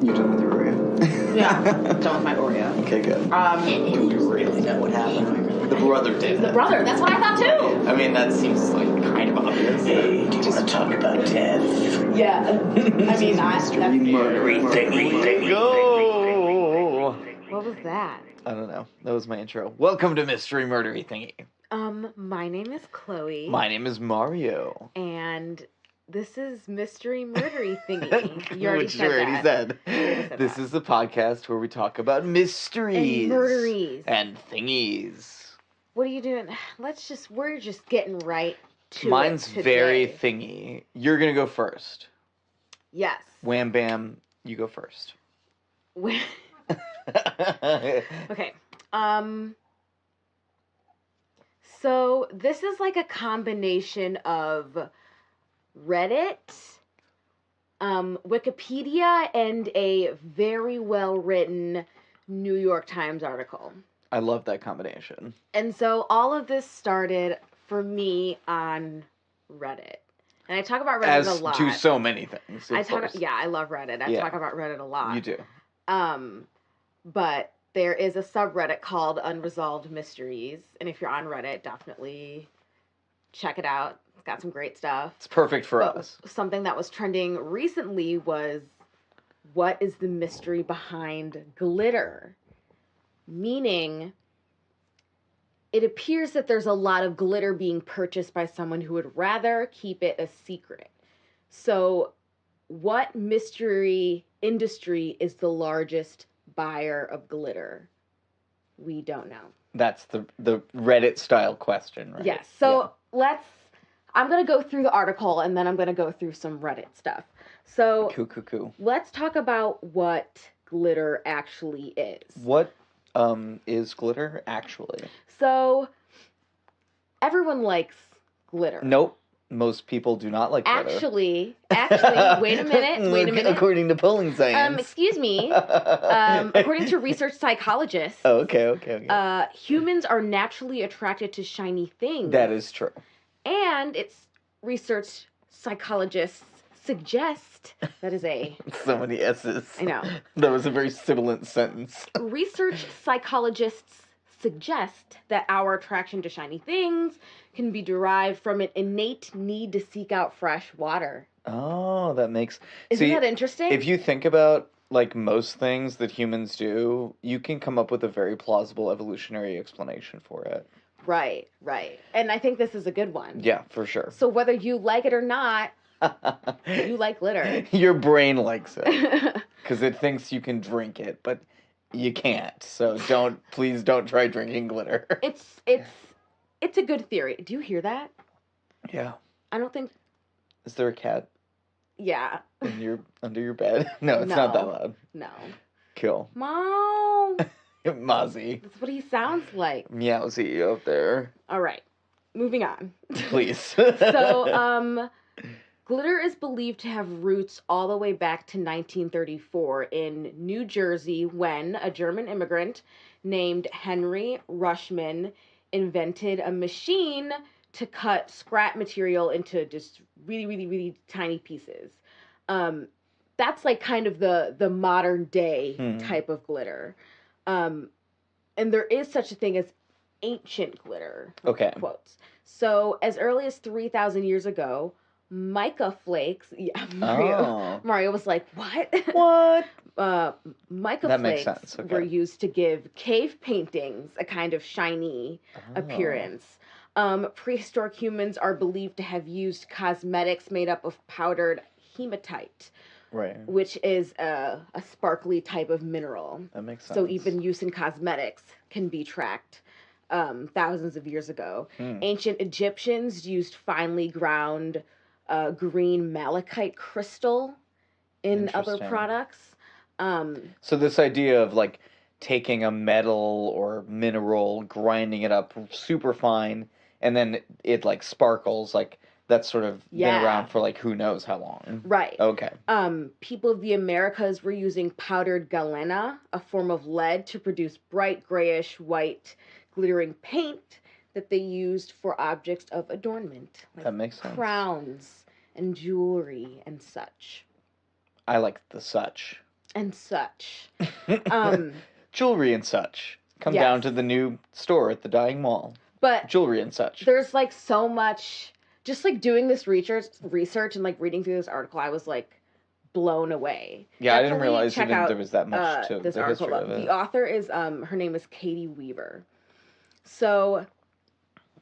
You done with your Oreo? Yeah, done with my Oreo. Okay, good. Do we really know what happened? The brother did The it. brother, that's what I thought too. I mean, that seems like kind of obvious. Hey, do you want to talk about death? Yeah. I mean, that's Murdery thingy. Go! What was that? I don't know. That was my intro. Welcome to Mystery Murdery Thingy. My name is Chloe. My name is Mario. And this is Mystery Murdery Thingy. You already Which said you already that. said. You already said This that. is the podcast where we talk about mysteries. And murderies. And thingies. What are you doing? We're just getting right to Mine's it today. very thingy. You're going to go first. Yes. Wham bam, you go first. Okay. So this is like a combination of Reddit, Wikipedia, and a very well-written New York Times article. I love that combination. And so all of this started for me on Reddit. And I talk about Reddit As a lot. to so many things. Of course. I love Reddit. I talk about Reddit a lot. You do. But there is a subreddit called Unsolved Mysteries, and if you're on Reddit, definitely check it out. It's got some great stuff. It's perfect for us. Something that was trending recently was, what is the mystery behind glitter? Meaning, it appears that there's a lot of glitter being purchased by someone who would rather keep it a secret. So, what mystery industry is the largest buyer of glitter? We don't know. That's the Reddit style question, right? Yes. So I'm going to go through the article and then I'm going to go through some Reddit stuff. So let's talk about what glitter actually is. What is glitter actually? So everyone likes glitter. Nope. Most people do not like glitter. Actually, wait a minute. According to polling science. Excuse me. According to research psychologists. Oh, okay. Humans are naturally attracted to shiny things. That is true. And it's research psychologists suggest, that is a... So many S's. I know. That was a very sibilant sentence. Research psychologists suggest that our attraction to shiny things can be derived from an innate need to seek out fresh water. Oh, that makes... Isn't that interesting? If you think about, like, most things that humans do, you can come up with a very plausible evolutionary explanation for it. Right. And I think this is a good one. Yeah, for sure. So whether you like it or not, you like glitter. Your brain likes it. Because it thinks you can drink it, but you can't. So please don't try drinking glitter. It's a good theory. Do you hear that? Yeah. I don't think... Is there a cat? Yeah. Under your bed? No, it's not that loud. No. Cool. Mom. Mozzie. That's what he sounds like. Meowsy up there. All right. Moving on. Please. So, glitter is believed to have roots all the way back to 1934 in New Jersey when a German immigrant named Henry Rushman invented a machine to cut scrap material into just really, really, really tiny pieces. That's like kind of the modern day type of glitter. And there is such a thing as ancient glitter. Okay. Quotes. So as early as 3,000 years ago, mica flakes. Yeah, Mario was like, "What? What?" Mica that flakes makes sense. Okay. were used to give cave paintings a kind of shiny appearance. Prehistoric humans are believed to have used cosmetics made up of powdered hematite, right? Which is a sparkly type of mineral. That makes sense. So even use in cosmetics can be tracked thousands of years ago. Ancient Egyptians used finely ground green malachite crystal in other products. So this idea of like taking a metal or mineral, grinding it up super fine, and then it like sparkles, like that's sort of been around for like who knows how long. Right. Okay. People of the Americas were using powdered galena, a form of lead, to produce bright grayish white glittering paint that they used for objects of adornment. Like that makes sense. Crowns and jewelry and such. I like the such. and such. Jewelry and such. Come Yes. down to the new store at the Dying Mall. But Jewelry and such. there's like so much, just like doing this research and like reading through this article, I was like blown away. Yeah, I didn't Definitely realize check even out, there was that much to this the article. history of it. The author is her name is Katie Weaver. So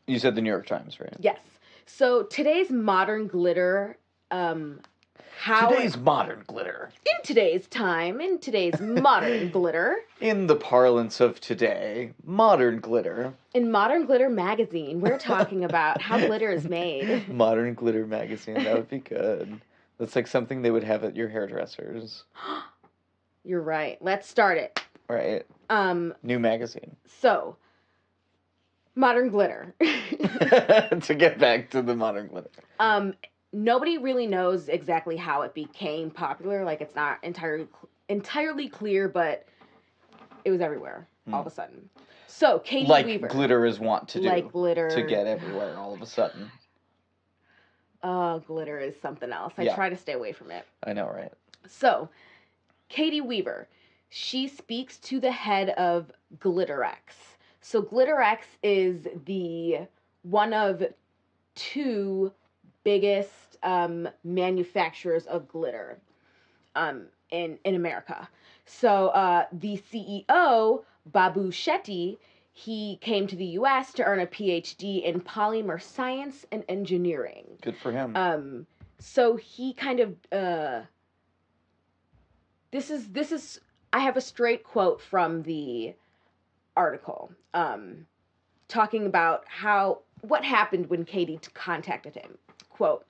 You said the New York Times, right? yes. So today's modern glitter, Today's modern glitter. in today's time, in today's modern glitter, In the parlance of today, modern glitter. in Modern Glitter magazine, we're talking about how glitter is made. Modern glitter magazine, that would be good. That's like something they would have at your hairdressers. You're right. Let's start it. Right? New magazine. So, modern glitter. To get back to the modern glitter. Nobody really knows exactly how it became popular. Like, it's not entirely clear, but it was everywhere all of a sudden. So, Katie Weaver. Like glitter is wont to do. Like glitter. To get everywhere all of a sudden. Glitter is something else. I Yeah. try to stay away from it. I know, right? So, Katie Weaver, she speaks to the head of GlitterX. So, GlitterX is the one of two biggest manufacturers of glitter in America. So, the CEO, Babu Shetty, he came to the U.S. to earn a PhD in polymer science and engineering. Good for him. So he kind of this is I have a straight quote from the article talking about what happened when Katie contacted him. Quote,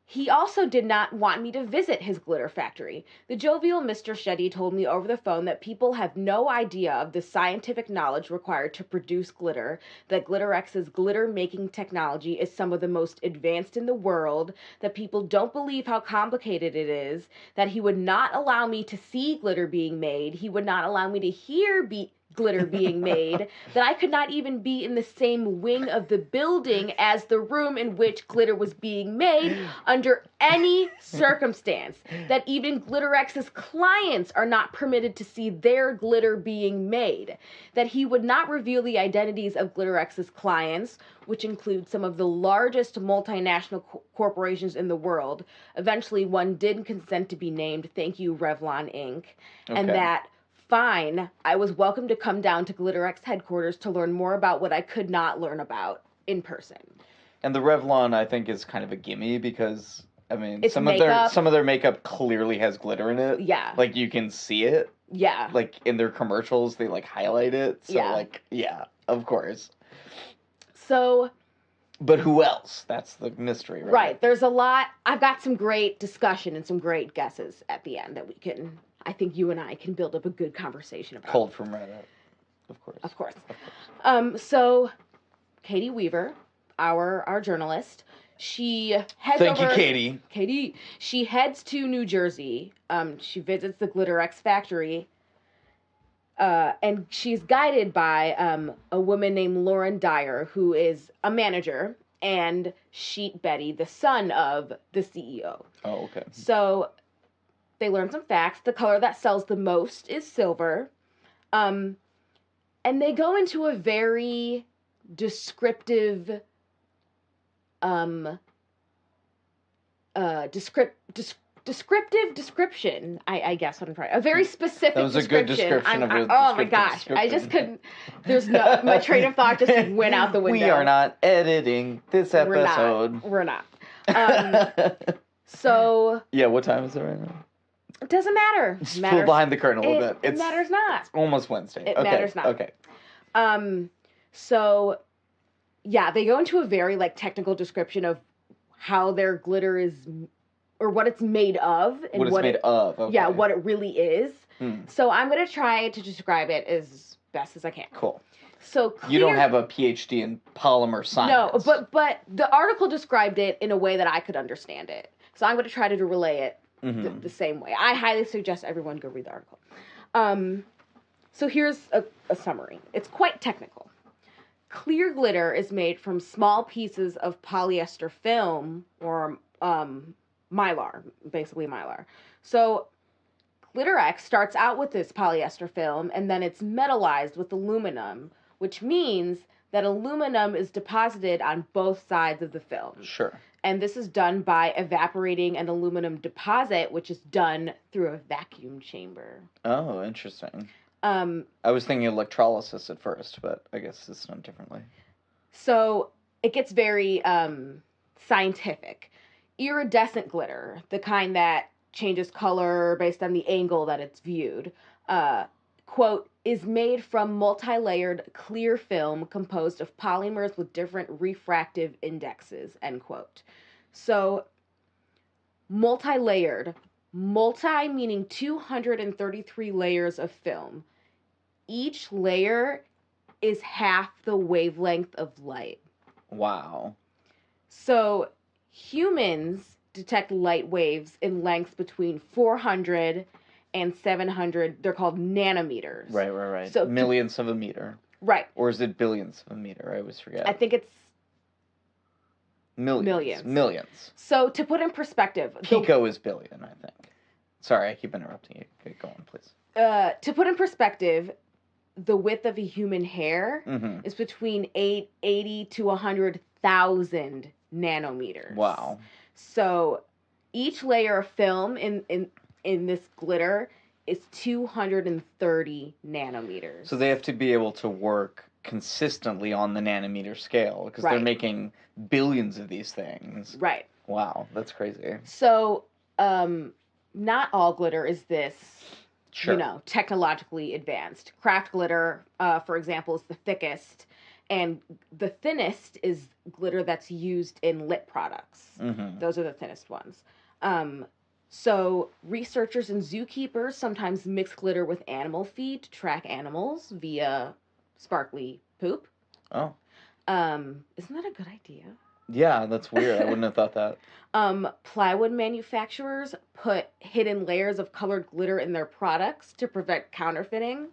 "He also did not want me to visit his glitter factory. The jovial Mr. Shetty told me over the phone that people have no idea of the scientific knowledge required to produce glitter, that GlitterX's glitter-making technology is some of the most advanced in the world, that people don't believe how complicated it is, that he would not allow me to see glitter being made, he would not allow me to hear glitter being made, that I could not even be in the same wing of the building as the room in which glitter was being made under any circumstance, that even GlitterX's clients are not permitted to see their glitter being made, that he would not reveal the identities of GlitterX's clients, which include some of the largest multinational corporations in the world. Eventually, one did consent to be named, thank you, Revlon Inc., and that fine, I was welcome to come down to GlitterX headquarters to learn more about what I could not learn about in person." And the Revlon, I think, is kind of a gimme because, I mean, It's some makeup. of their makeup clearly has glitter in it. Yeah. Like, you can see it. Yeah. Like, in their commercials, they, like, highlight it. So, Yeah. like, yeah, of course. So... But who else? That's the mystery, right? Right. There's a lot. I've got some great discussion and some great guesses at the end that we can... I think you and I can build up a good conversation about. Pulled from Reddit, of course. Of course. So, Katie Weaver, our journalist, she heads Thank over... you, Katie. Katie. She heads to New Jersey. She visits the GlitterX factory. And she's guided by a woman named Lauren Dyer, who is a manager, and Sheet Betty, the son of the CEO. Oh, okay. So... they learn some facts. The color that sells the most is silver. And they go into a very descriptive, description, I guess what I'm trying. A very specific That was a good description of your oh my descriptive gosh. I just description. couldn't, my train of thought just went out the window. We are not editing this episode. We're not. So... yeah, what time is it right now? It doesn't matter. Just pull behind the curtain a little bit. It matters not. It's almost Wednesday. It matters not. Okay. So, yeah, they go into a very, like, technical description of how their glitter is, or what it's made of. And what it's made of. Okay. Yeah, what it really is. So I'm going to try to describe it as best as I can. Cool. So you don't have a PhD in polymer science. No, but the article described it in a way that I could understand it. So I'm going to try to relay it the same way. I highly suggest everyone go read the article. So here's a summary. It's quite technical. Clear glitter is made from small pieces of polyester film or mylar, basically mylar. So Glitter X starts out with this polyester film, and then it's metallized with aluminum, which means that aluminum is deposited on both sides of the film. Sure. And this is done by evaporating an aluminum deposit, which is done through a vacuum chamber. Oh, interesting. I was thinking electrolysis at first, but I guess it's done differently. So it gets very scientific. Iridescent glitter, the kind that changes color based on the angle that it's viewed, quote, is made from multi-layered clear film composed of polymers with different refractive indexes, end quote. So, multi-layered, multi meaning 233 layers of film. Each layer is half the wavelength of light. Wow. So, humans detect light waves in lengths between 400 and 700. They're called nanometers. Right. So millionths of a meter. Right. Or is it billionths of a meter? I always forget. I think it's millions. So to put in perspective, pico is billion, I think. Sorry, I keep interrupting you. Okay, go on, please. To put in perspective, the width of a human hair is between 80 to 100,000 nanometers. Wow. So each layer of film in this glitter is 230 nanometers. So they have to be able to work consistently on the nanometer scale because they're making billions of these things. Right. Wow, that's crazy. So, not all glitter is this, Sure. technologically advanced. Craft glitter, for example, is the thickest, and the thinnest is glitter that's used in lip products. Mm-hmm. Those are the thinnest ones. So researchers and zookeepers sometimes mix glitter with animal feed to track animals via sparkly poop. Oh. Isn't that a good idea? Yeah, that's weird. I wouldn't have thought that. Plywood manufacturers put hidden layers of colored glitter in their products to prevent counterfeiting.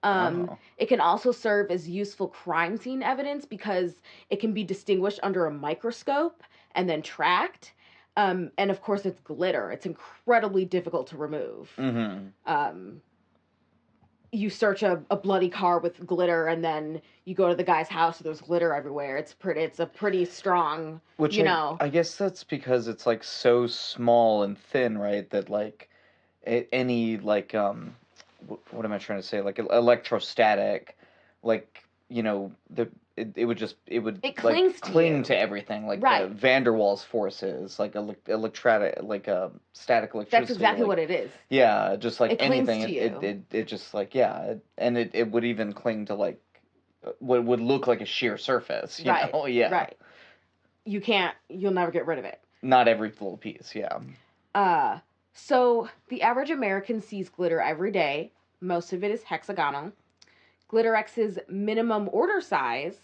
It can also serve as useful crime scene evidence because it can be distinguished under a microscope and then tracked. And of course, it's glitter. It's incredibly difficult to remove. Mm-hmm. You search a bloody car with glitter, and then you go to the guy's house, and there's glitter everywhere. It's a pretty strong, Which I guess that's because it's like so small and thin, right? That like any like what am I trying to say? Like electrostatic, like it would clings cling to everything, like the Van der Waals forces, like static electricity. That's exactly what it is. Yeah, just like it anything, clings to you. It just like and it would even cling to like what would look like a sheer surface. You know? Yeah. Right. You'll never get rid of it. Not every little piece. Yeah. So the average American sees glitter every day. Most of it is hexagonal. Glitter X's minimum order size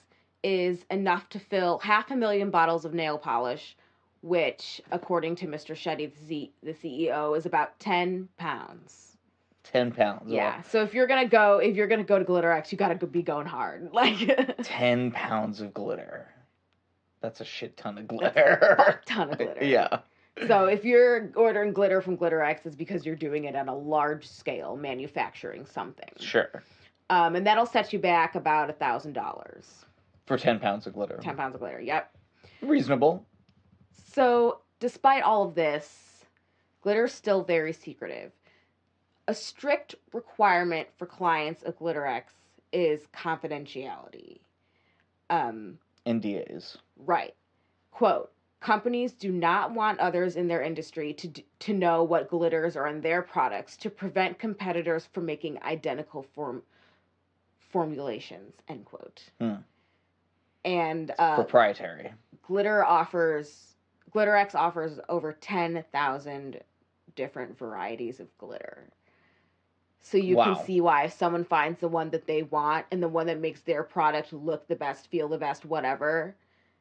is enough to fill 500,000 bottles of nail polish, which, according to Mr. Shetty, the CEO, is about 10 pounds. 10 pounds. Yeah. So if you're gonna go to Glitter X, you gotta be going hard. Like 10 pounds of glitter. That's a shit ton of glitter. That's a ton of glitter. Yeah. So if you're ordering glitter from Glitter X, it's because you're doing it on a large scale, manufacturing something. Sure. And that'll set you back about $1,000. For 10 pounds of glitter. 10 pounds of glitter, yep. Reasonable. So, despite all of this, glitter's still very secretive. A strict requirement for clients of Glitter X is confidentiality. NDAs. Right. Quote, companies do not want others in their industry to know what glitters are in their products to prevent competitors from making identical formulations, end quote. And proprietary. Glitter X offers over 10,000 different varieties of glitter. So you can see why if someone finds the one that they want and the one that makes their product look the best, feel the best, whatever,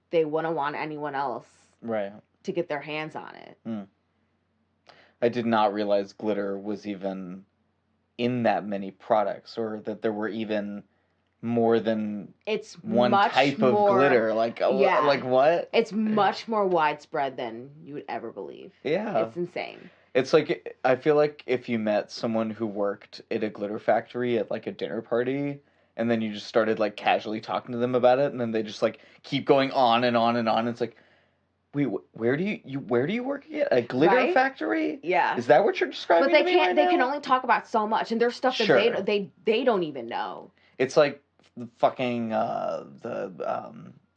they wouldn't want anyone else to get their hands on it. I did not realize glitter was even in that many products, or that there were even more than one type of glitter. Like what? It's much more widespread than you would ever believe. Yeah. It's insane. It's like, I feel like if you met someone who worked at a glitter factory at like a dinner party, and then you just started like casually talking to them about it, and then they just like keep going on and on and on. It's like, wait, where do you work at? A glitter factory? Yeah. Is that what you're describing? But they to me can't. right They now? can only talk about so much, and there's stuff that Sure. they don't even know. It's like the fucking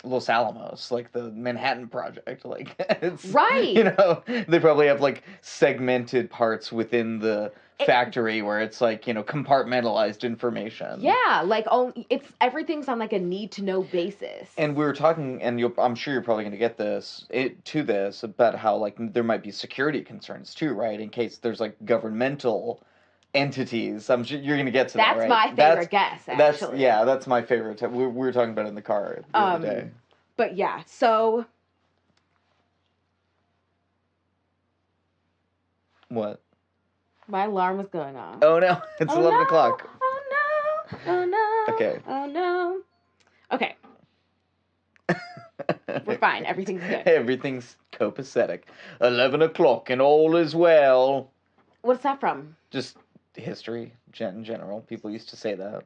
Los Alamos, like the Manhattan Project. Like, it's Right. You know, they probably have like segmented parts within the factory where it's like, you know, compartmentalized information. Yeah, like it's everything's on like a need to know basis. And we were talking, and I'm sure you're probably going to get this about how like there might be security concerns too, right? In case there's like governmental entities. I'm sure you're going to get to that, right? That's my favorite guess, actually. That's my favorite. We were talking about it in the car the other day. But yeah, so What? my alarm was going off. Oh no, it's 11 o'clock. Oh no! Oh no! Okay. Oh no! Okay. We're fine. Everything's good. Everything's copacetic. 11 o'clock and all is well. What's that from? Just history in general. People used to say that.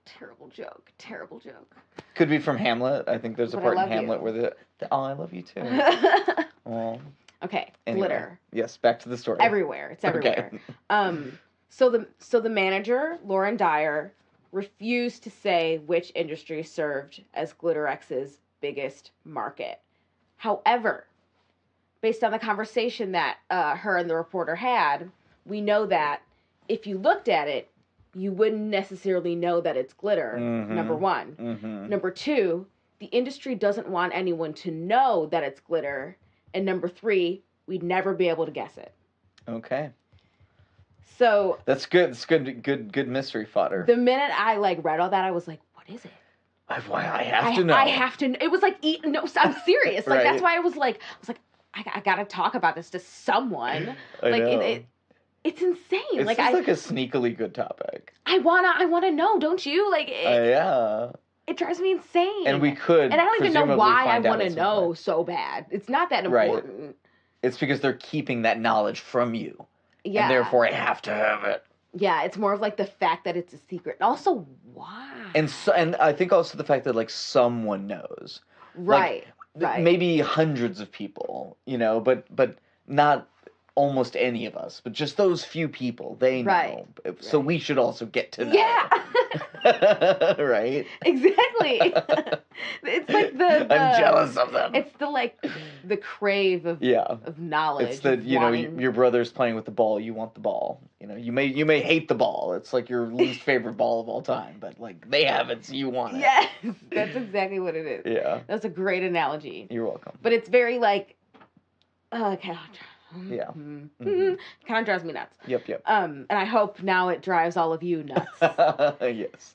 Terrible joke. Terrible joke. Could be from Hamlet. I think there's a But part I in love Hamlet you. where oh, I love you too. Oh. Okay, Anyway. glitter. Yes, back to the story. Everywhere. It's everywhere. Okay. So the manager, Lauren Dyer, refused to say which industry served as GlitterX's biggest market. However, based on the conversation that her and the reporter had, we know that if you looked at it, you wouldn't necessarily know that it's glitter, number one. Mm-hmm. Number two, the industry doesn't want anyone to know that it's glitter. And number three, we'd never be able to guess it. Okay. So That's good. It's good mystery fodder. the minute I read all that, I was like, what is it? I have to know. I have to. It was like, no, I'm serious. Like, Right. that's why I was like, I gotta talk about this to someone. I know. It's insane. It's like, just like a sneakily good topic. I wanna know, don't you? Like, Yeah. it drives me insane. And we could. And I don't even know presumably why I find out want to at some know point. so bad. It's not that Right. important. It's because they're keeping that knowledge from you. Yeah. And therefore I have to have it. Yeah, it's more of like the fact that it's a secret. And also, why? And I think also the fact that like someone knows. Right. Like, right. Maybe hundreds of people, you know, but not almost any of us, but just those few people, they know. Right. So we should also get to know. Yeah. Right? Exactly. It's like the I'm jealous of them. It's the crave of knowledge. It's the, of you know, wanting- your brother's playing with the ball, you want the ball. You know, you may hate the ball. It's like your least favorite ball of all time, but like they have it, so you want it. Yes, that's exactly what it is. Yeah. That's a great analogy. You're welcome. But it's very like, okay. Yeah. Kind of drives me nuts. Yep. And I hope now it drives all of you nuts. Yes.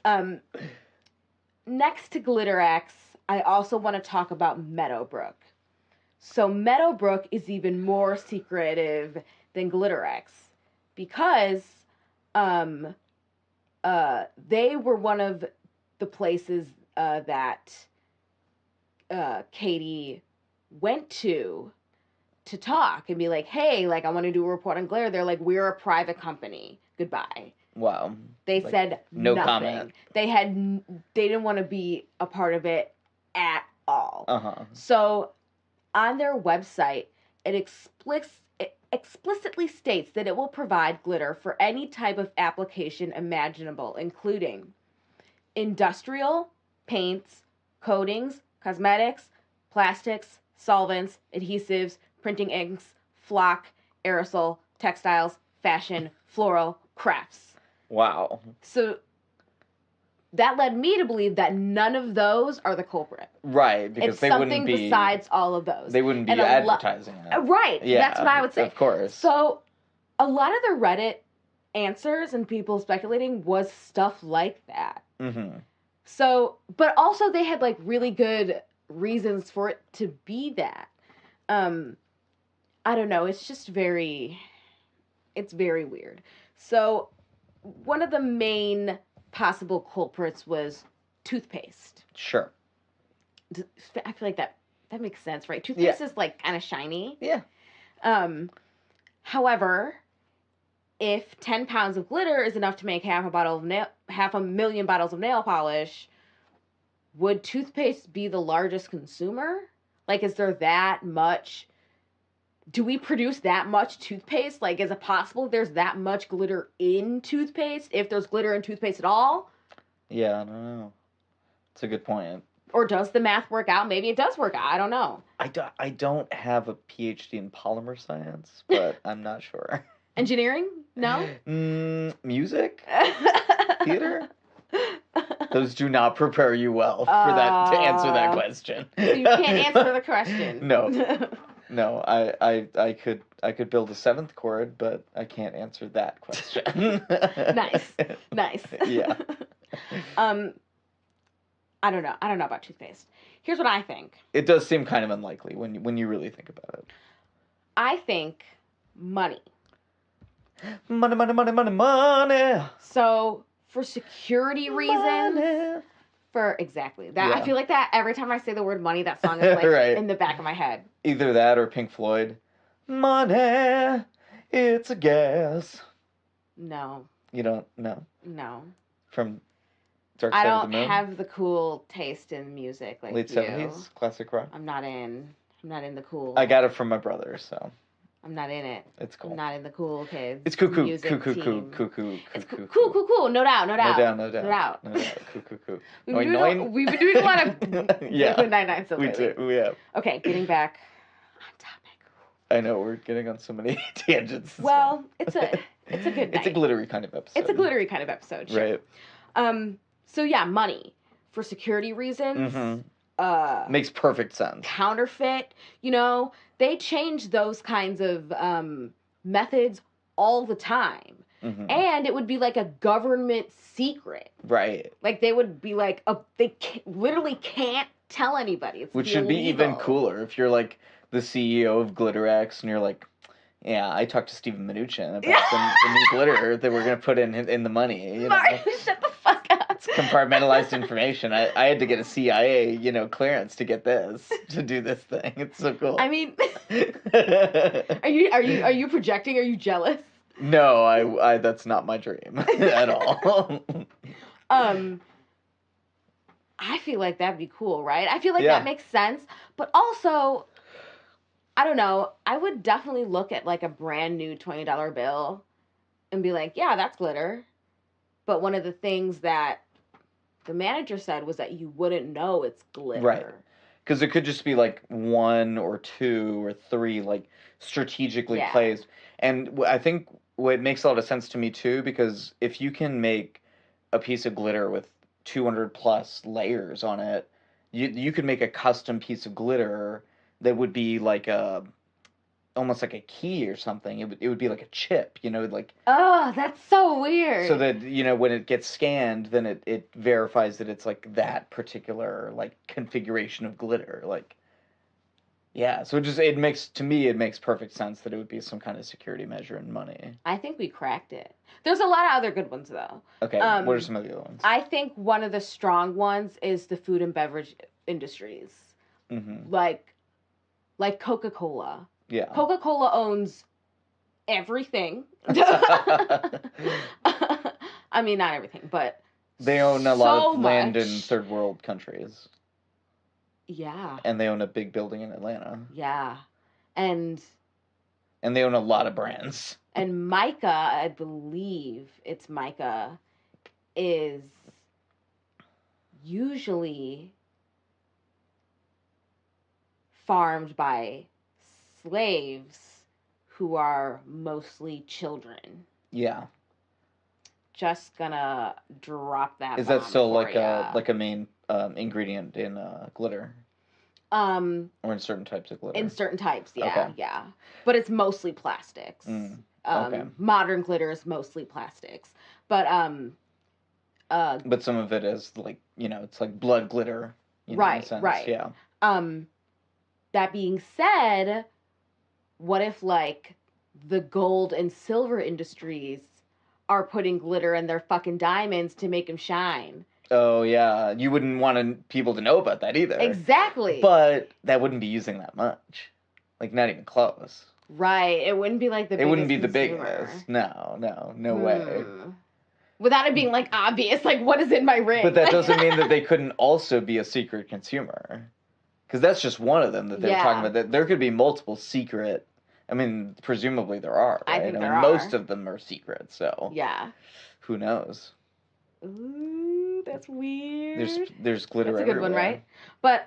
Next to GlitterX, I also want to talk about Meadowbrook. So Meadowbrook is even more secretive than GlitterX because they were one of the places that Katie went to talk and be like, hey, like, I want to do a report on glitter. They're like, we're a private company. Goodbye. Wow. They Like, said no nothing. comment. They didn't want to be a part of it at all. Uh-huh. So on their website, it explicitly states that it will provide glitter for any type of application imaginable, including industrial, paints, coatings, cosmetics, plastics, solvents, adhesives, printing inks, flock, aerosol, textiles, fashion, floral, crafts. Wow. So that led me to believe that none of those are the culprit. Right, because It's they something wouldn't be besides all of those. They wouldn't be And advertising it. Right. Yeah, That's what I would say. Of course. So a lot of the Reddit answers and people speculating was stuff like that. Mm-hmm. So, but also they had like really good reasons for it to be that. I don't know. It's just very weird. So one of the main possible culprits was toothpaste. Sure. I feel like that makes sense, right? Toothpaste is like kind of shiny. Yeah. However, if 10 pounds of glitter is enough to make half a million bottles of nail polish, would toothpaste be the largest consumer? Like, is there that much? Do we produce that much toothpaste? Like, is it possible there's that much glitter in toothpaste? If there's glitter in toothpaste at all? Yeah, I don't know. It's a good point. Or does the math work out? Maybe it does work out. I don't know. I don't have a PhD in polymer science, but I'm not sure. Engineering? No? Music? Theater? Those do not prepare you well for that to answer that question. So you can't answer the question. No, I could build a seventh chord, but I can't answer that question. Nice. Yeah. I don't know about toothpaste. Here's what I think. It does seem kind of unlikely when you really think about it. I think money. Money. So for security reasons, exactly that. Yeah. I feel like that every time I say the word money, that song is like right. in the back of my head. Either that or Pink Floyd. Money, it's a gas. No. You don't know? No. From Dark Side of the Moon? I don't have the cool taste in music like Late you. 70s? Classic rock? I'm not in the cool. I got it from my brother, so. I'm not in it. It's cool. I'm not in the cool kids. It's cuckoo. Music Cuckoo. It's cool. No doubt. No doubt. Cuckoo. We've been doing a lot of yeah. Liquid 99 so we lately. do. We have. Okay, getting back on topic. I know we're getting on so many tangents. Well, it's a good night. It's a glittery kind of episode. It's a glittery kind of episode. Sure. Right. So yeah, money for security reasons. Mm-hmm. Makes perfect sense. Counterfeit, they change those kinds of methods all the time. Mm-hmm. And it would be like a government secret. Right. Like they would be like, literally can't tell anybody. It's Which should be even cooler if you're like the CEO of GlitterX and you're like, yeah, I talked to Steven Mnuchin about the new glitter that we're going to put in the money. Marty, shut the fuck up. It's compartmentalized information. I had to get a CIA, clearance to get this, to do this thing. It's so cool. I mean, are you projecting? Are you jealous? No, I that's not my dream at all. I feel like that'd be cool, right? I feel like that makes sense, but also, I don't know. I would definitely look at like a brand new $20 bill and be like, yeah, that's glitter. But one of the things that the manager said was that you wouldn't know it's glitter. Right. Because it could just be like 1 or 2 or 3 like strategically placed. And I think what makes a lot of sense to me too, because if you can make a piece of glitter with 200 plus layers on it, you could make a custom piece of glitter that would be like almost like a key or something. It would be like a chip, like. Oh, that's so weird. So that when it gets scanned, then it verifies that it's like that particular like configuration of glitter, like. Yeah, so it makes perfect sense that it would be some kind of security measure in money. I think we cracked it. There's a lot of other good ones though. Okay, what are some of the other ones? I think one of the strong ones is the food and beverage industries. Mm-hmm. Like Coca-Cola. Yeah. Coca-Cola owns everything. I mean, not everything, but they own a lot of land in third world countries. Yeah. And they own a big building in Atlanta. Yeah. And they own a lot of brands. And mica, I believe it's mica, is usually farmed by slaves who are mostly children. Yeah. Just gonna drop that. Is that still like a main ingredient in glitter? Or in certain types of glitter? In certain types, yeah. But it's mostly plastics. Okay. Modern glitter is mostly plastics. But some of it is like, it's like blood glitter. Right, in a sense. right. Yeah. That being said, what if like the gold and silver industries are putting glitter in their fucking diamonds to make them shine? Oh, yeah. You wouldn't want people to know about that either. Exactly. But that wouldn't be using that much. Like, not even close. Right. It wouldn't be like the biggest It wouldn't be the consumer. biggest. No way. Without it being, like, obvious, like, what is in my ring? But that doesn't mean that they couldn't also be a secret consumer. Because that's just one of them that they were talking about. That there could be multiple secret... I mean, presumably there are, right? I think there mean, are. most of them are secret, so... Yeah. Who knows? Ooh, that's weird. There's glitter That's a good everywhere. one, right? But,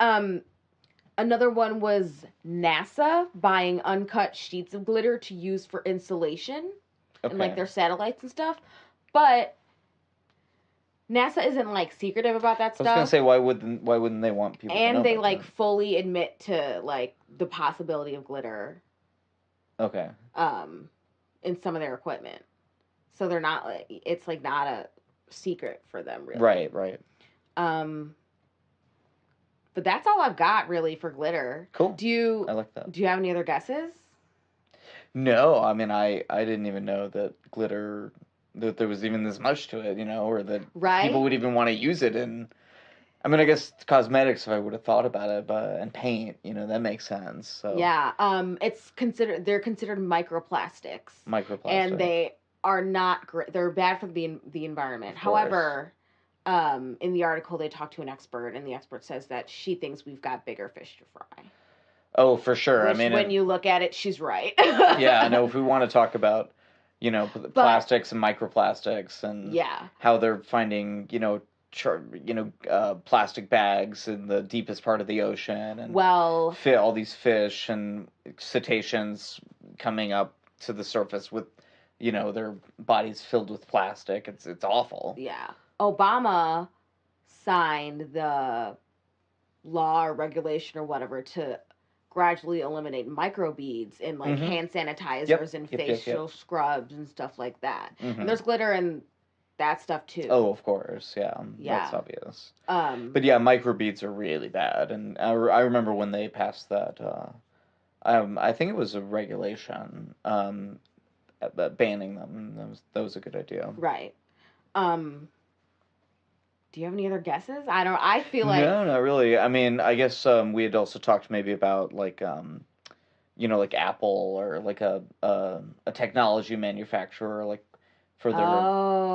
another one was NASA buying uncut sheets of glitter to use for insulation and, like, their satellites and stuff. But NASA isn't, like, secretive about that stuff. I was gonna say, why wouldn't they want people to know And they, about like, that? fully admit to, like, the possibility of glitter. Okay. In some of their equipment. So they're not, like, it's, like, not a secret for them, really. Right. But that's all I've got, really, for glitter. Cool. I like that. Do you have any other guesses? No, I mean, I didn't even know that glitter, that there was even this much to it, or that people would even want to use it in, I mean, I guess cosmetics, if I would have thought about it, and paint, that makes sense, so. Yeah, they're considered microplastics. And they are not great, they're bad for the environment. However, in the article, they talked to an expert, and the expert says that she thinks we've got bigger fish to fry. Oh, for sure. Which, when you look at it, she's right. Yeah, no, if we want to talk about, plastics and microplastics and how they're finding, plastic bags in the deepest part of the ocean and all these fish and cetaceans coming up to the surface with, their bodies filled with plastic. It's awful. Yeah. Obama signed the law or regulation or whatever to gradually eliminate microbeads in, like, hand sanitizers and facial scrubs and stuff like that. And there's glitter in that stuff too. Oh, of course, yeah. That's obvious. But yeah, microbeads are really bad, and I remember when they passed that. I think it was a regulation banning them. That was a good idea. Right. Do you have any other guesses? I feel like... No, not really. I mean, I guess we had also talked maybe about, like, like Apple or, like, a technology manufacturer, like, for their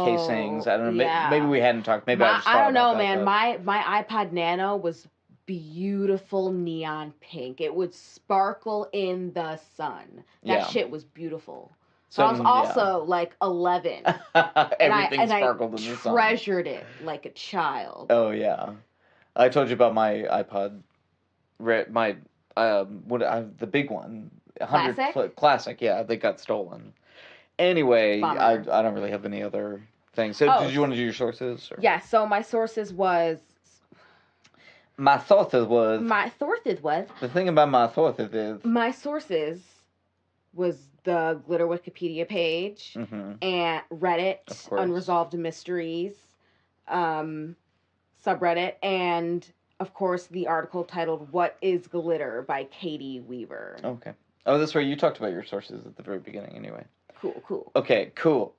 casings. I don't know. Yeah. Maybe we hadn't talked. Maybe I just thought I don't know, about that, man. but... My iPod Nano was beautiful neon pink. It would sparkle in the sun. That shit was beautiful. So I was also, like, 11. Everything sparkled in the sun. I treasured it like a child. Oh, yeah. I told you about my iPod, the big one. Classic, yeah, they got stolen. Anyway, I don't really have any other things. So did you want to do your sources? Or? Yeah, so my sources was... My sources was... The thing about my sources is... My sources was the Glitter Wikipedia page, and Reddit, Unresolved Mysteries, subreddit, and, of course, the article titled What is Glitter by Katie Weaver. Okay. Oh, that's right. You talked about your sources at the very beginning anyway. Cool. Okay, cool.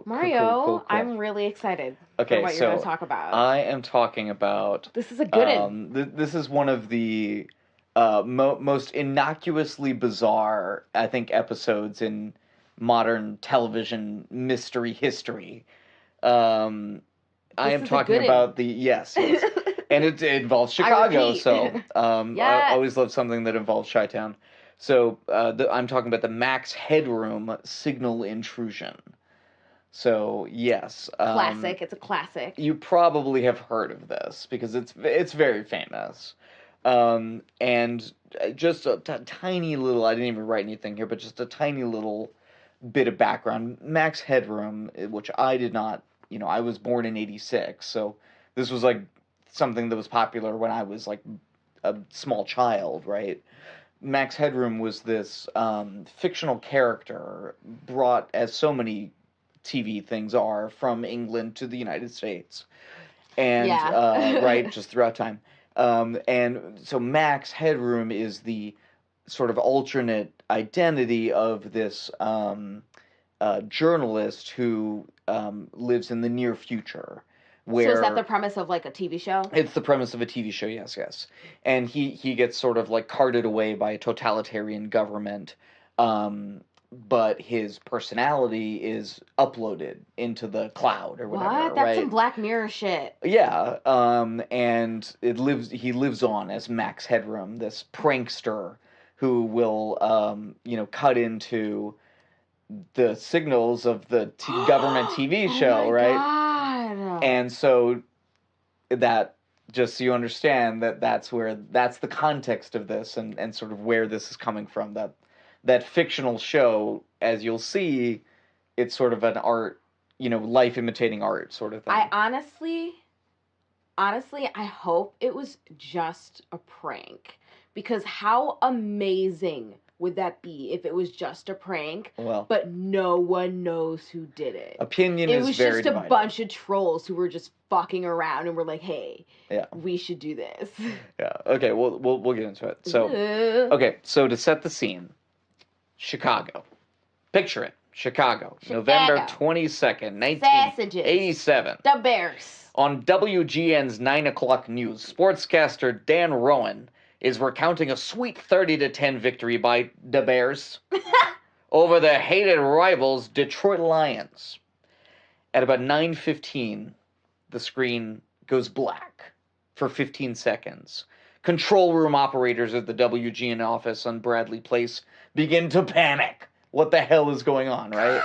Mario, cool. I'm really excited for what you're going to talk about. I am talking about... This is a good one. This is one of the most innocuously bizarre, I think, episodes in modern television mystery history. I am talking about the... Yes. And it involves Chicago, so I always love something that involves Chi-Town. So I'm talking about the Max Headroom signal intrusion. So yes, classic. It's a classic. You probably have heard of this because it's very famous. And just a tiny little, I didn't even write anything here, but just a tiny little bit of background. Max Headroom, which I did not, I was born in 86, so this was like something that was popular when I was like a small child, right? Max Headroom was this fictional character brought, as so many TV things are, from England to the United States. And, right, just throughout time. And so Max Headroom is the sort of alternate identity of this journalist who lives in the near future. So is that the premise of, like, a TV show? It's the premise of a TV show, yes. And he gets sort of, like, carted away by a totalitarian government But his personality is uploaded into the cloud or whatever. What? That's right? some Black Mirror shit. Yeah, and he lives on as Max Headroom, this prankster who will, cut into the signals of the government TV show, oh my right? God. And so that, just so you understand, that's the context of this and sort of where this is coming from. That fictional show, as you'll see, it's sort of an art, life imitating art sort of thing. I honestly, I hope it was just a prank. Because how amazing would that be if it was just a prank, but no one knows who did it? Opinion is very divided. It was just a bunch of trolls who were just fucking around and were like, hey, we should do this. Yeah, okay, we'll get into it. So, okay, so to set the scene, Chicago. Picture it. Chicago. November 22nd, 1987. The Bears. On WGN's 9 o'clock news, sportscaster Dan Rowan is recounting a sweet 30-10 victory by the Bears over their hated rivals, Detroit Lions. At about 9:15, the screen goes black for 15 seconds. Control room operators at the WGN office on Bradley Place begin to panic. What the hell is going on, right?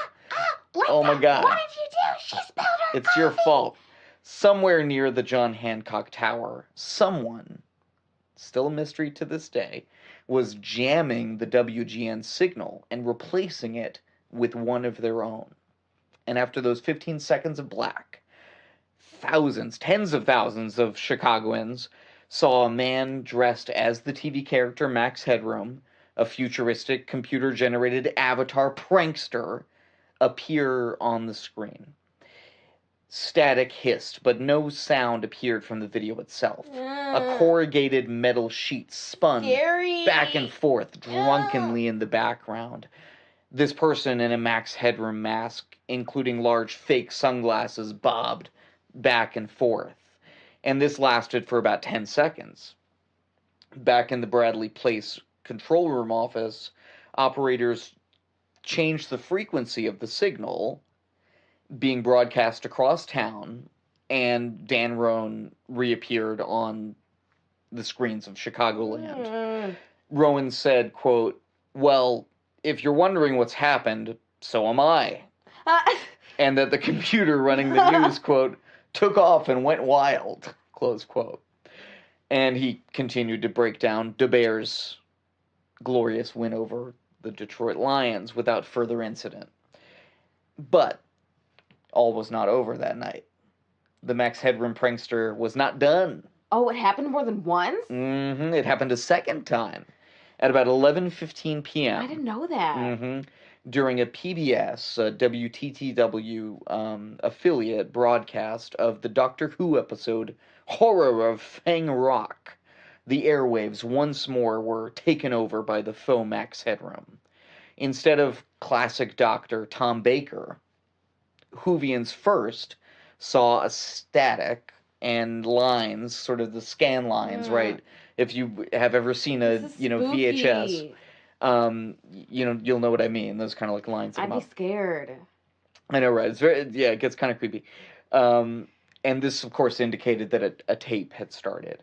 Oh my God. What did you do? She spilled her It's your fault. Somewhere near the John Hancock Tower, someone, still a mystery to this day, was jamming the WGN signal and replacing it with one of their own. And after those 15 seconds of black, tens of thousands of Chicagoans saw a man dressed as the TV character Max Headroom, a futuristic computer-generated avatar prankster, appear on the screen. Static hissed, but no sound appeared from the video itself. A corrugated metal sheet spun back and forth drunkenly in the background. This person in a Max Headroom mask, including large fake sunglasses, bobbed back and forth. And this lasted for about 10 seconds. Back in the Bradley Place control room office, operators changed the frequency of the signal being broadcast across town, and Dan Rowan reappeared on the screens of Chicagoland. Rowan said, quote, "Well, if you're wondering what's happened, so am I." And that the computer running the news, quote, "took off and went wild," close quote. And he continued to break down the Bears' glorious win over the Detroit Lions without further incident. But all was not over that night. The Max Headroom prankster was not done. Oh, it happened more than once? Mm-hmm. It happened a second time. At about 11:15 p.m. I didn't know that. Mm-hmm. During a PBS, WTTW affiliate broadcast of the Doctor Who episode Horror of Fang Rock, the airwaves once more were taken over by the faux Max Headroom. Instead of classic Doctor Tom Baker, Whovians first saw a static and lines, sort of the scan lines, right? If you have ever seen a VHS, you'll know what I mean. Those kind of like lines. I'd be scared. I know, right? It gets kind of creepy. And this, of course, indicated that a tape had started.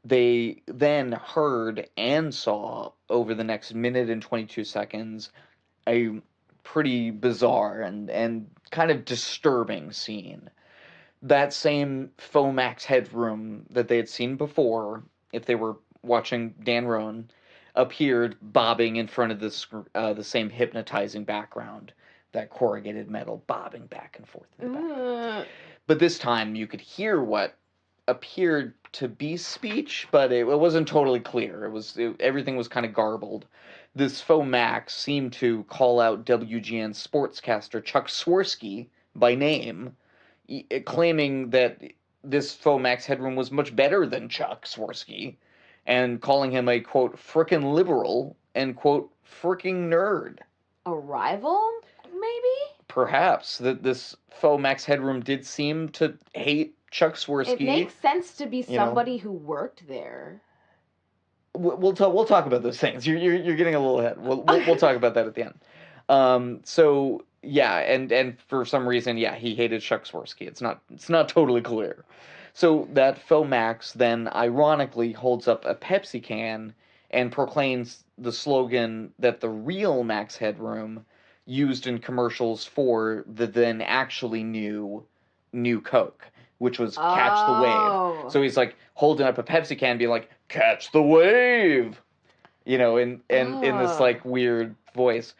They then heard and saw, over the next minute and 22 seconds, a pretty bizarre and kind of disturbing scene. That same faux Max Headroom that they had seen before, if they were watching Dan Rowan, appeared bobbing in front of the same hypnotizing background, that corrugated metal bobbing back and forth in the background. But this time you could hear what appeared to be speech, but it wasn't totally clear. Everything was kind of garbled. This faux Max seemed to call out WGN sportscaster Chuck Swirsky by name, claiming that this faux Max Headroom was much better than Chuck Swirsky, and calling him a, quote, frickin' liberal, and, quote, fricking nerd. A rival, maybe? Perhaps. This faux Max Headroom did seem to hate Chuck Swirsky. It makes sense to be somebody who worked there. we'll talk about those things. You're getting a little ahead. We'll talk about that at the end. So yeah, and for some reason, yeah, he hated Chuck Swirsky. It's not totally clear. So that faux Max then ironically holds up a Pepsi can and proclaims the slogan that the real Max Headroom used in commercials for the then actually new Coke, which was Catch the Wave. So he's like holding up a Pepsi can, being like, "Catch the wave," in this like weird voice.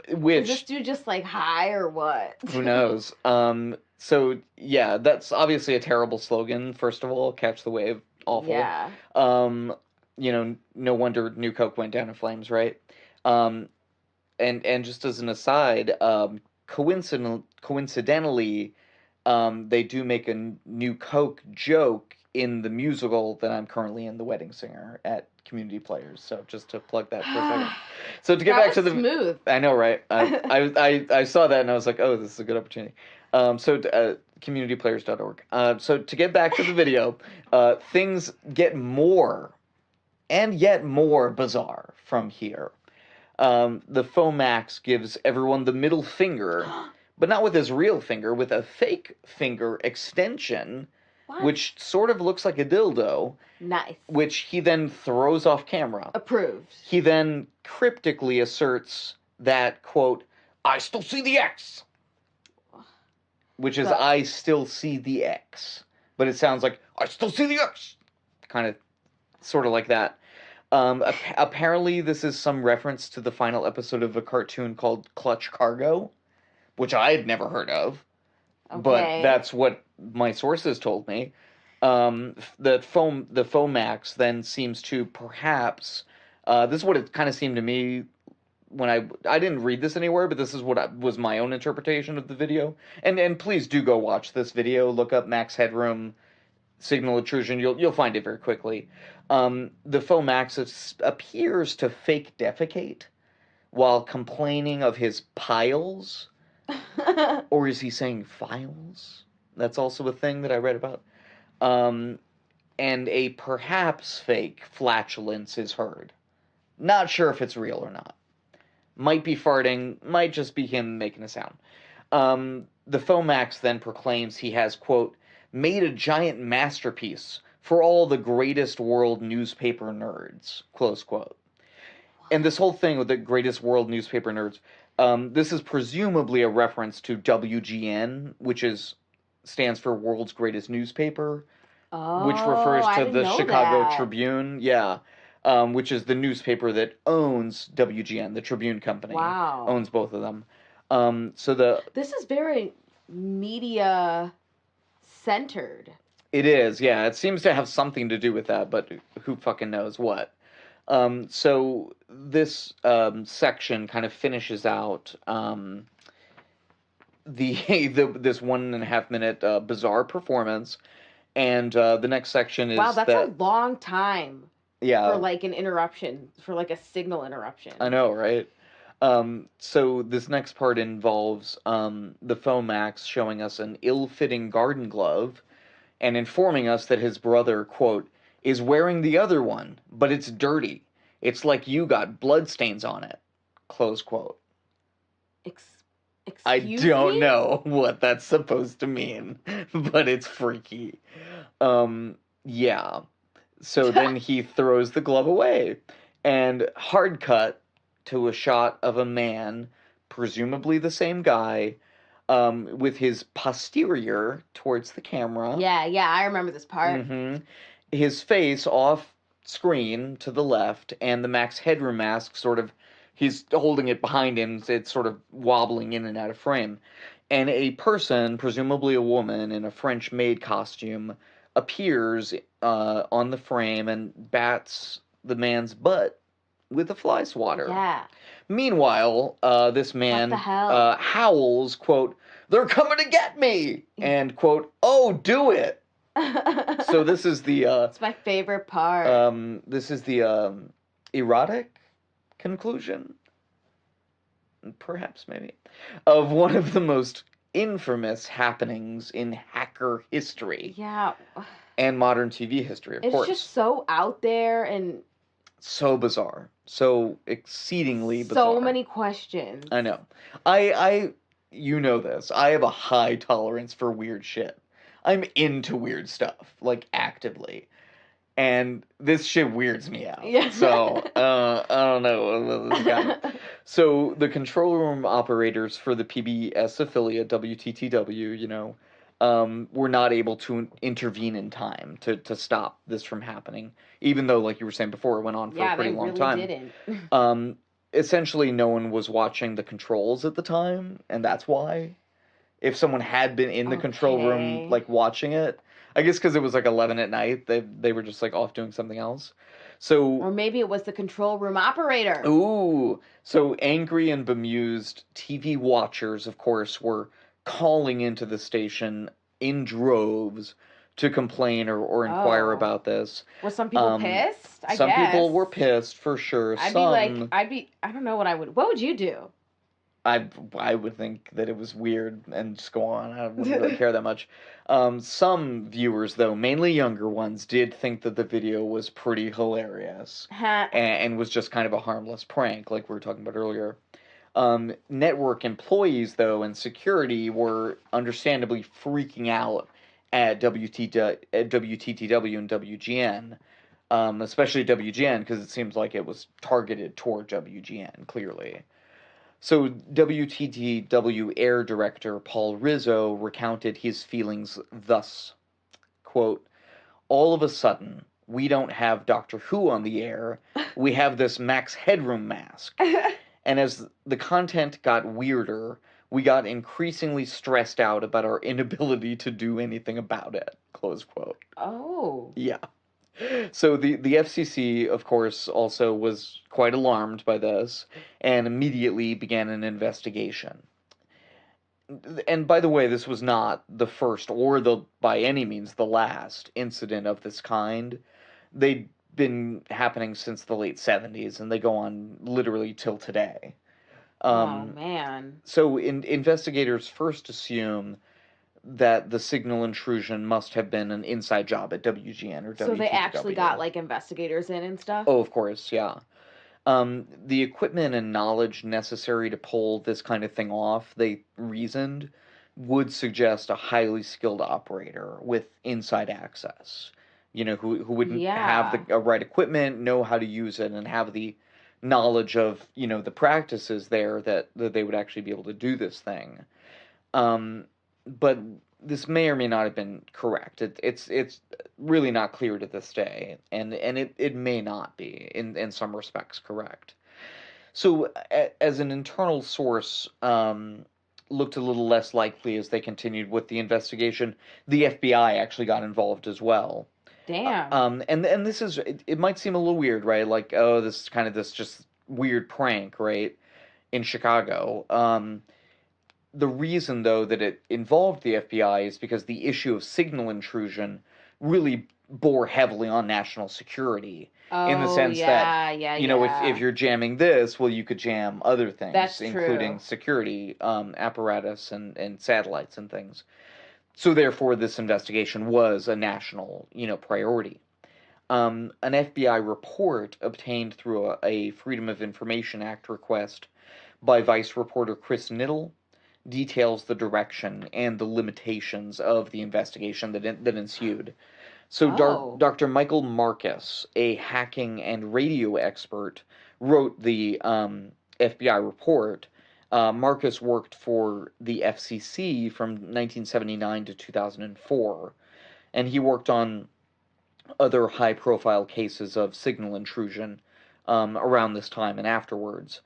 Which is this dude just like high or what? Who knows? So yeah, that's obviously a terrible slogan. First of all, "Catch the wave," awful. Yeah. No wonder New Coke went down in flames, right? And just as an aside, coincidentally, they do make a New Coke joke in the musical that I'm currently in, The Wedding Singer, at Community Players. So just to plug that for a second. So to get back to the smooth. I know, right? I saw that and I was like, oh, this is a good opportunity. Communityplayers.org. So to get back to the video, things get more and yet more bizarre from here. The faux Max gives everyone the middle finger, but not with his real finger, with a fake finger extension, which sort of looks like a dildo. Nice. Which he then throws off camera. Approved. He then cryptically asserts that, quote, "I still see the X." Which is, I still see the X. But it sounds like, "I still see the X." Kind of, sort of like that. Apparently, this is some reference to the final episode of a cartoon called Clutch Cargo, which I had never heard of. Okay. But that's what my sources told me. The faux Max then seems to perhaps, this is what it kind of seemed to me when I didn't read this anywhere, but this is what was my own interpretation of the video. And please do go watch this video. Look up Max Headroom signal intrusion. You'll find it very quickly. The faux Max appears to fake defecate while complaining of his piles. Or is he saying files? That's also a thing that I read about. And a perhaps fake flatulence is heard. Not sure if it's real or not. Might be farting, might just be him making a sound. The faux Max then proclaims he has, quote, "made a giant masterpiece for all the greatest world newspaper nerds," close quote. And this whole thing with the greatest world newspaper nerds, this is presumably a reference to WGN, which stands for World's Greatest Newspaper, which refers to the Chicago Tribune, which is the newspaper that owns WGN, the Tribune Company. Wow. Owns both of them. This is very media-centered. It is, yeah. It seems to have something to do with that, but who fucking knows what. So this section kind of finishes out this 1.5 minute bizarre performance, and the next section is a long time. Yeah. For like an interruption, for like a signal interruption. I know, right? So this next part involves the faux Max showing us an ill-fitting garden glove and informing us that his brother, quote, "is wearing the other one, but it's dirty. It's like you got bloodstains on it," close quote. I don't know what that's supposed to mean, but it's freaky. Yeah. So then he throws the glove away, and hard cut to a shot of a man, presumably the same guy, with his posterior towards the camera. Yeah, I remember this part. Mm-hmm. His face off screen to the left, and the Max Headroom mask he's holding it behind him, so it's sort of wobbling in and out of frame. And a person, presumably a woman in a French maid costume, appears on the frame and bats the man's butt with a fly swatter. Yeah. Meanwhile, this man howls, quote, "They're coming to get me!" and, quote, "Oh, do it!" So this is the... it's my favorite part. This is the erotic conclusion, perhaps, maybe, of one of the most infamous happenings in hacker history. Yeah. And modern TV history, of course. It's just so out there, and So bizarre. So exceedingly bizarre. So many questions. I know. I you know this. I have a high tolerance for weird shit. I'm into weird stuff, like actively. And this shit weirds me out. Yeah. So, I don't know. This guy. So, the control room operators for the PBS affiliate, WTTW, were not able to intervene in time to stop this from happening. Even though, like you were saying before, it went on for a pretty long time. Yeah, they really didn't. Essentially, no one was watching the controls at the time, and that's why. If someone had been in the control room, like, watching it, I guess because it was, like, 11 at night, they were just, like, off doing something else. So, or maybe it was the control room operator. Ooh. So, angry and bemused TV watchers, of course, were calling into the station in droves to complain or inquire about this. Were some people pissed? I guess. Some people were pissed, for sure. I don't know what would you do? I would think that it was weird and just go on. I wouldn't really care that much. Some viewers, though, mainly younger ones, did think that the video was pretty hilarious and was just kind of a harmless prank, like we were talking about earlier. Network employees, though, and security were understandably freaking out at WTTW and WGN, especially WGN, because it seems like it was targeted toward WGN, clearly. So WTTW Air Director Paul Rizzo recounted his feelings thus, quote, "All of a sudden, we don't have Doctor Who on the air, we have this Max Headroom mask. And as the content got weirder, we got increasingly stressed out about our inability to do anything about it," close quote. Oh. Yeah. So the FCC, of course, also was quite alarmed by this and immediately began an investigation. And by the way, this was not the first or by any means the last incident of this kind. They'd been happening since the late 70s, and they go on literally till today. Oh, man. So investigators first assume that the signal intrusion must have been an inside job at WGN or WTTW. So they actually got, like, investigators in and stuff? Oh, of course, yeah. The equipment and knowledge necessary to pull this kind of thing off, they reasoned, would suggest a highly skilled operator with inside access. Who wouldn't have the right equipment, know how to use it, and have the knowledge of, the practices there that they would actually be able to do this thing. But this may or may not have been correct. It's really not clear to this day, and it may not be in some respects correct. So as an internal source looked a little less likely as they continued with the investigation, the FBI actually got involved as well. Damn. And this is, it might seem a little weird, right? Like, oh, this is kind of this just weird prank, right? In Chicago. The reason, though, that it involved the FBI is because the issue of signal intrusion really bore heavily on national security. In the sense that, if you're jamming this, well, you could jam other things. That's including true. Security apparatus and satellites and things. So therefore, this investigation was a national, priority. An FBI report obtained through a Freedom of Information Act request by Vice Reporter Chris Niddle details the direction and the limitations of the investigation that ensued. So Dr. Michael Marcus, a hacking and radio expert, wrote the FBI report. Marcus worked for the FCC from 1979 to 2004, and he worked on other high-profile cases of signal intrusion around this time and afterwards.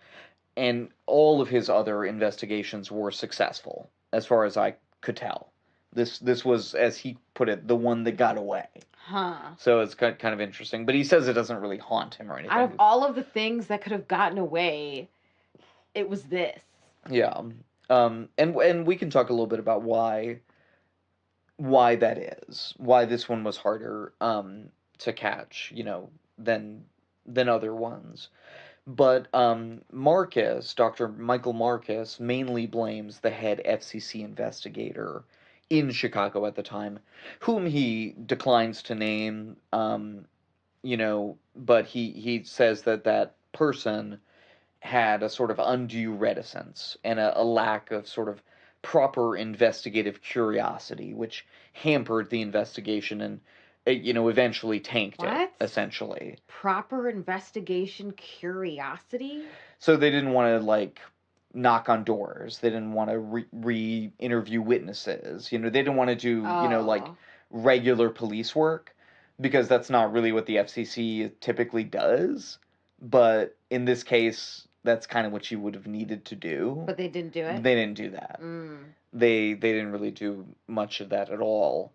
And all of his other investigations were successful, as far as I could tell. This was, as he put it, the one that got away. Huh. So it's kind of interesting. But he says it doesn't really haunt him or anything. Out of all of the things that could have gotten away, it was this. Yeah. And we can talk a little bit about why that is. Why this one was harder to catch, than other ones. But Dr. Michael Marcus, mainly blames the head FCC investigator in Chicago at the time, whom he declines to name, but he says that person had a sort of undue reticence and a lack of sort of proper investigative curiosity, which hampered the investigation and, eventually tanked it, What? essentially. Proper investigation curiosity? So they didn't want to, like, knock on doors. They didn't want to re-interview witnesses. They didn't want to do, like, regular police work, because that's not really what the FCC typically does. But in this case, that's kind of what you would have needed to do. But they didn't do it? They didn't do that. They didn't really do much of that at all,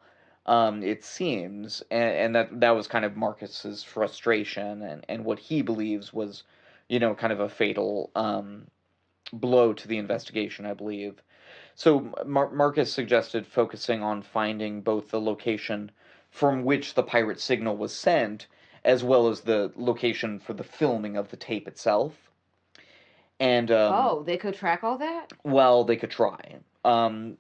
it seems. And that was kind of Marcus's frustration and what he believes was, kind of a fatal blow to the investigation, I believe. So Marcus suggested focusing on finding both the location from which the pirate signal was sent, as well as the location for the filming of the tape itself. And they could track all that? Well, they could try. And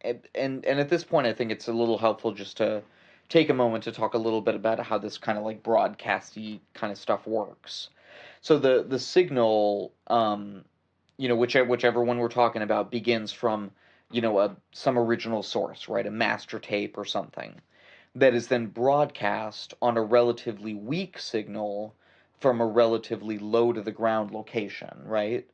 at this point, I think it's a little helpful just to take a moment to talk a little bit about how this kind of like broadcasty kind of stuff works. So the signal, whichever one we're talking about, begins from, some original source, right? A master tape or something that is then broadcast on a relatively weak signal from a relatively low to the ground location, right?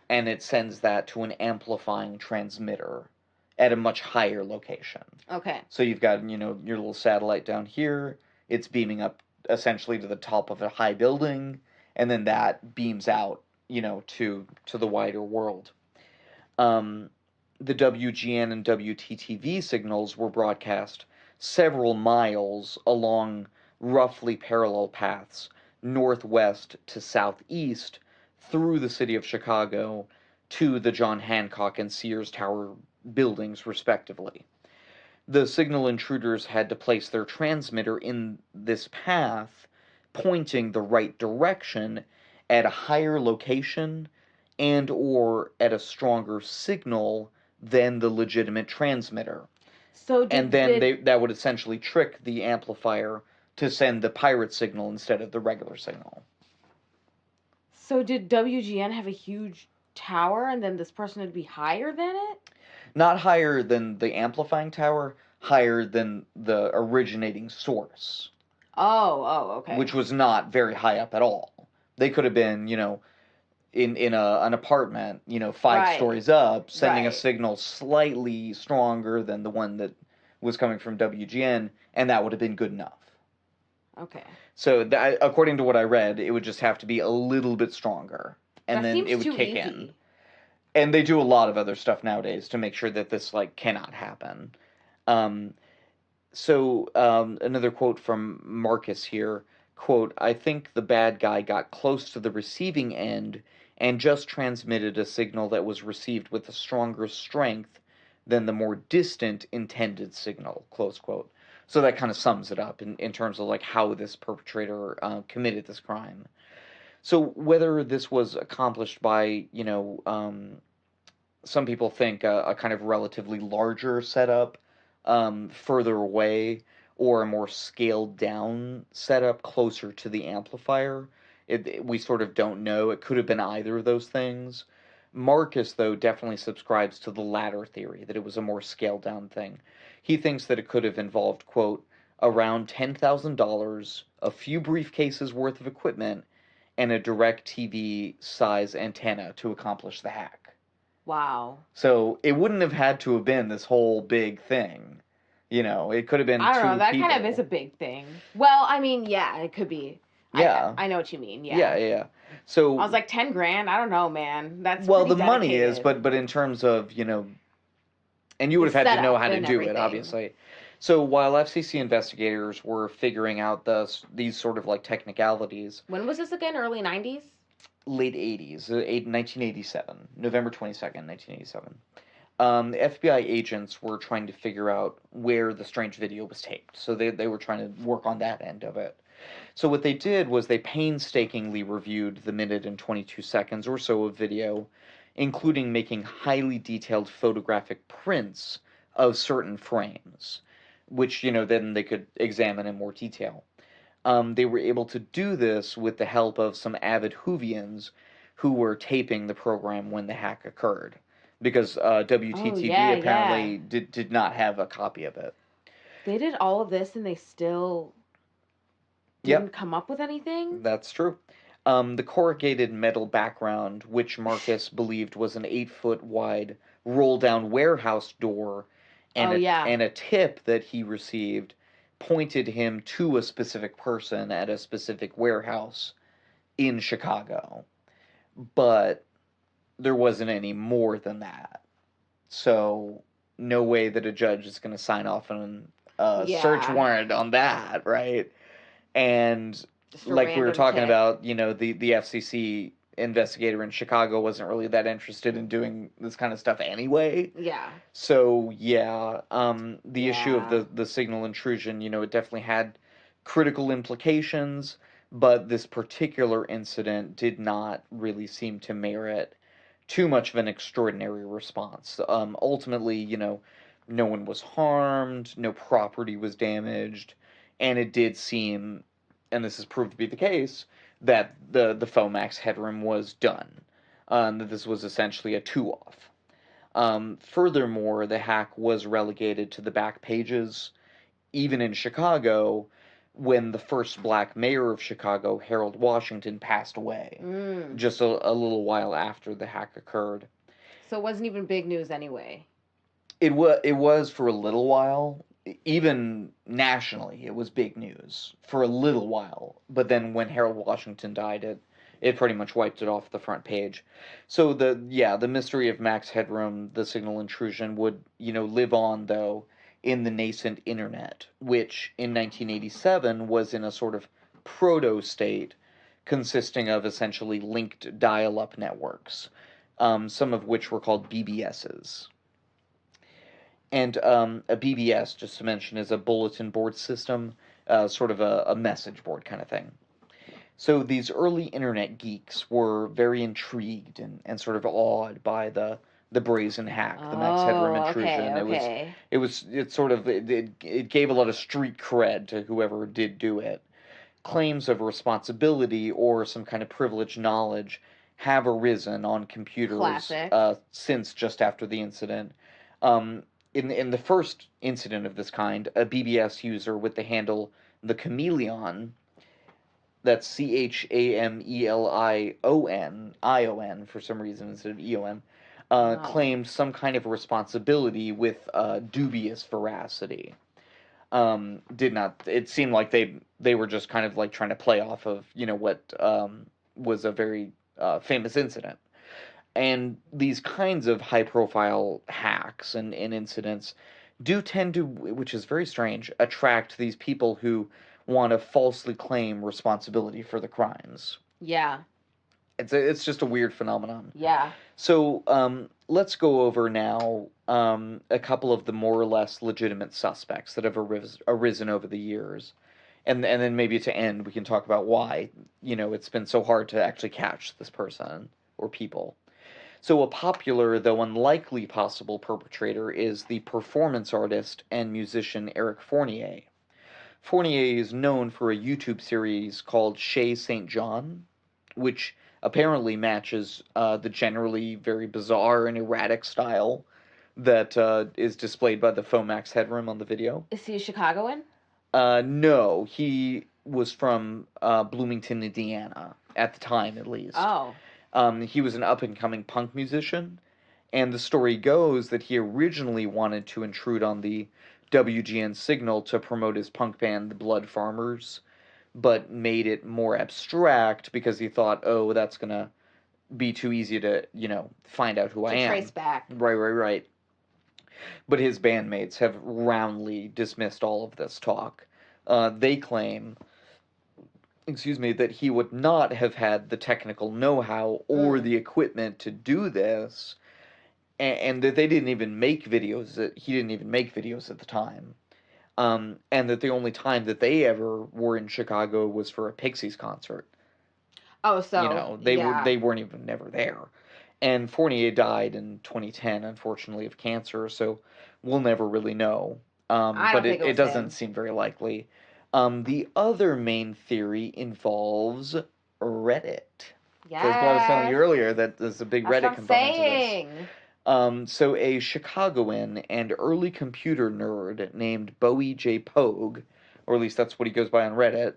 And it sends that to an amplifying transmitter at a much higher location. Okay. So you've got, your little satellite down here. It's beaming up essentially to the top of a high building, and then that beams out, to the wider world. The WGN and WTTV signals were broadcast several miles along roughly parallel paths, northwest to southeast, through the city of Chicago to the John Hancock and Sears Tower buildings, respectively. The signal intruders had to place their transmitter in this path, pointing the right direction at a higher location and or at a stronger signal than the legitimate transmitter. That would essentially trick the amplifier to send the pirate signal instead of the regular signal. So did WGN have a huge tower and then this person would be higher than it? Not higher than the amplifying tower, higher than the originating source. Oh, okay. Which was not very high up at all. They could have been, in an apartment, 5 stories up, sending a signal slightly stronger than the one that was coming from WGN, and that would have been good enough. Okay. So, according to what I read, it would just have to be a little bit stronger, and then it would kick in. And they do a lot of other stuff nowadays to make sure that this, cannot happen. Another quote from Marcus here, quote, "I think the bad guy got close to the receiving end and just transmitted a signal that was received with a stronger strength than the more distant intended signal," close quote. So that kind of sums it up in terms of how this perpetrator committed this crime. So whether this was accomplished by, some people think a kind of relatively larger setup further away, or a more scaled down setup closer to the amplifier, we sort of don't know. It could have been either of those things. Marcus, though, definitely subscribes to the latter theory, that it was a more scaled down thing. He thinks that it could have involved, quote, "around $10,000, a few briefcases worth of equipment, and a DirecTV size antenna to accomplish the hack." Wow. So it wouldn't have had to have been this whole big thing. It could have been I don't know, that people. kind of is a big thing. Well, I mean, yeah, it could be. Yeah. I know what you mean, yeah. Yeah. So I was like, 10 grand? I don't know, man. That's well, pretty the money is, dedicated. but in terms of, and you would have had to know how to do it, obviously. So while FCC investigators were figuring out these sort of technicalities. When was this again? Early 90s? Late 80s, 1987, November 22nd, 1987. The FBI agents were trying to figure out where the strange video was taped. So they were trying to work on that end of it. So what they did was they painstakingly reviewed the minute and 22 seconds or so of video, including making highly detailed photographic prints of certain frames, which, then they could examine in more detail. They were able to do this with the help of some avid Whovians who were taping the program when the hack occurred, because WTTV apparently did not have a copy of it. They did all of this and they still didn't come up with anything? That's true. The corrugated metal background, which Marcus believed was an 8-foot wide roll-down warehouse door, and a tip that he received, pointed him to a specific person at a specific warehouse in Chicago. But there wasn't any more than that. So no way that a judge is going to sign off on a search warrant on that, right? And like we were talking about, the FCC investigator in Chicago wasn't really that interested in doing this kind of stuff anyway. Yeah. So, the issue of the signal intrusion, it definitely had critical implications, but this particular incident did not really seem to merit too much of an extraordinary response. Ultimately, no one was harmed, no property was damaged, and it did seem, and this has proved to be the case, that the faux Max Headroom was done. That this was essentially a two-off. Furthermore, the hack was relegated to the back pages, even in Chicago, when the first black mayor of Chicago, Harold Washington, passed away, just a little while after the hack occurred. So it wasn't even big news anyway. It was for a little while. Even nationally, it was big news for a little while. But then when Harold Washington died, it pretty much wiped it off the front page. So the mystery of Max Headroom, the signal intrusion, would, live on, though, in the nascent internet, which in 1987 was in a sort of proto-state consisting of essentially linked dial-up networks, some of which were called BBSs. And a BBS, just to mention, is a bulletin board system, sort of a message board kind of thing. So these early internet geeks were very intrigued and sort of awed by the brazen hack, the Max Headroom intrusion. Okay. It gave a lot of street cred to whoever did do it. Claims of responsibility or some kind of privileged knowledge have arisen on computers since just after the incident. In the first incident of this kind, a BBS user with the handle The Chameleon, that's CHAMELION for some reason instead of EON, claimed some kind of responsibility with dubious veracity. It seemed like they were just kind of like trying to play off of, what was a very famous incident. And these kinds of high-profile hacks and incidents do tend to, which is very strange, attract these people who want to falsely claim responsibility for the crimes. Yeah. It's just a weird phenomenon. Yeah. So let's go over now a couple of the more or less legitimate suspects that have arisen over the years. And then maybe to end, we can talk about why, it's been so hard to actually catch this person or people. So a popular, though unlikely possible perpetrator is the performance artist and musician Eric Fournier. Fournier is known for a YouTube series called Chez St. John, which apparently matches the generally very bizarre and erratic style that is displayed by the faux Max Headroom on the video. Is he a Chicagoan? No, he was from Bloomington, Indiana, at the time at least. Oh. He was an up-and-coming punk musician, and the story goes that he originally wanted to intrude on the WGN signal to promote his punk band, the Blood Farmers, but made it more abstract because he thought, oh, that's going to be too easy to, find out who I am. Trace back. Right. But his bandmates have roundly dismissed all of this talk. They claim, that he would not have had the technical know-how or the equipment to do this, and that they didn't even make videos. He didn't even make videos at the time, and that the only time that they ever were in Chicago was for a Pixies concert. Oh, so they weren't even never there. And Fournier died in 2010, unfortunately, of cancer. So we'll never really know. But it doesn't seem very likely. The other main theory involves Reddit. Yes. That's what I was telling you earlier, that there's a big That's Reddit what I'm component saying. to this. So a Chicagoan and early computer nerd named Bowie J. Pogue, or at least that's what he goes by on Reddit,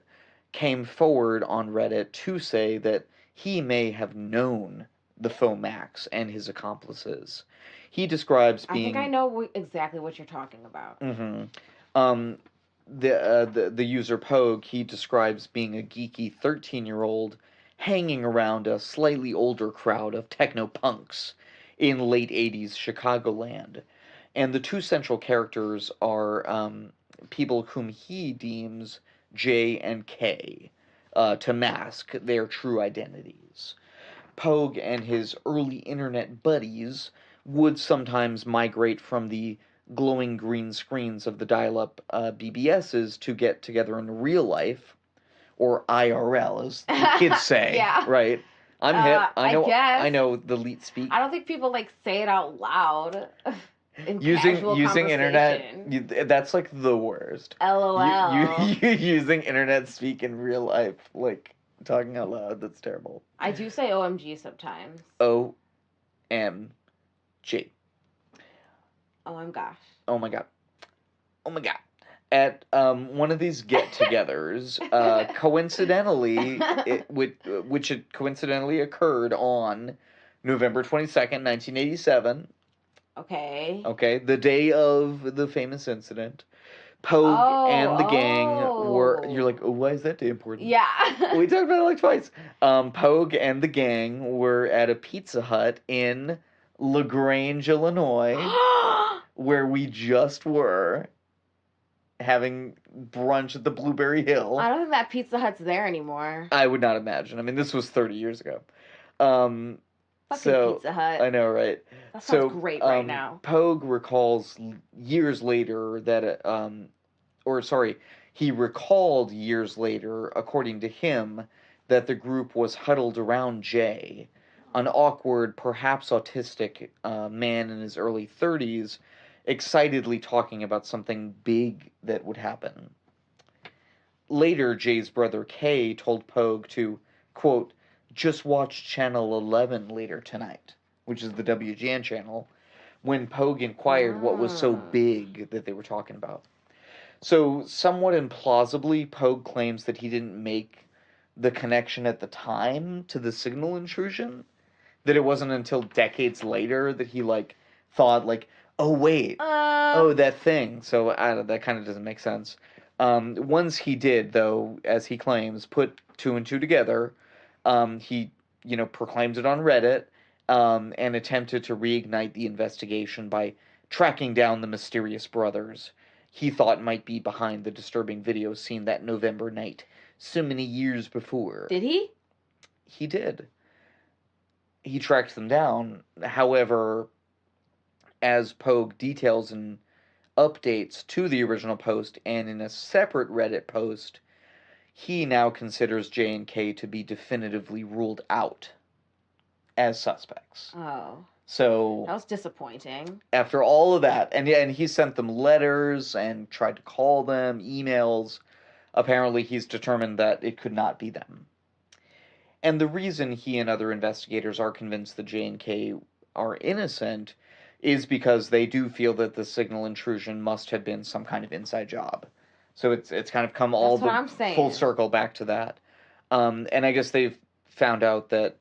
came forward on Reddit to say that he may have known the faux Max and his accomplices. He describes being... I think I know exactly what you're talking about. Mm-hmm. The user Pogue, he describes being a geeky 13-year-old hanging around a slightly older crowd of techno-punks in late 80s Chicagoland. And the two central characters are people whom he deems J and K to mask their true identities. Pogue and his early internet buddies would sometimes migrate from the glowing green screens of the dial-up BBSs to get together in real life, or IRL, as the kids say. Yeah. Right? I'm hip. I guess. I know the leet speak. I don't think people say it out loud. Using internet, that's like the worst. LOL. You using internet speak in real life, like talking out loud. That's terrible. I do say OMG sometimes. OMG. Oh my gosh. Oh my god. Oh my god. At one of these get-togethers, coincidentally, which coincidentally occurred on November 22nd, 1987. Okay. The day of the famous incident. Pogue and the gang were... You're like, oh, why is that day important? Yeah. We talked about it like twice. Pogue and the gang were at a Pizza Hut in LaGrange, Illinois, where we just were, having brunch at the Blueberry Hill. I don't think that Pizza Hut's there anymore. I would not imagine. I mean, this was 30 years ago. Fucking Pizza Hut. I know, right? That sounds great right now. Pogue recalls years later that, he recalled years later, according to him, that the group was huddled around Jay, an awkward, perhaps autistic man in his early 30s, excitedly talking about something big that would happen. Later, Jay's brother Kay told Pogue to, quote, just watch Channel 11 later tonight, which is the WGN channel, when Pogue inquired what was so big that they were talking about. So, somewhat implausibly, Pogue claims that he didn't make the connection at the time to the signal intrusion, that it wasn't until decades later that he, thought, oh, wait, that thing. So, that kind of doesn't make sense. Once he did, though, as he claims, put two and two together, he, proclaimed it on Reddit, and attempted to reignite the investigation by tracking down the mysterious brothers he thought might be behind the disturbing video seen that November night so many years before. Did he? He did. He tracked them down. However, as Pogue details in updates to the original post and in a separate Reddit post, he now considers J and K to be definitively ruled out as suspects. Oh. So that was disappointing. After all of that, and he sent them letters and tried to call them, emails. Apparently, he's determined that it could not be them. And the reason he and other investigators are convinced that J and K are innocent is because they do feel that the signal intrusion must have been some kind of inside job. So it's kind of come all the full circle back to that. And I guess they've found out that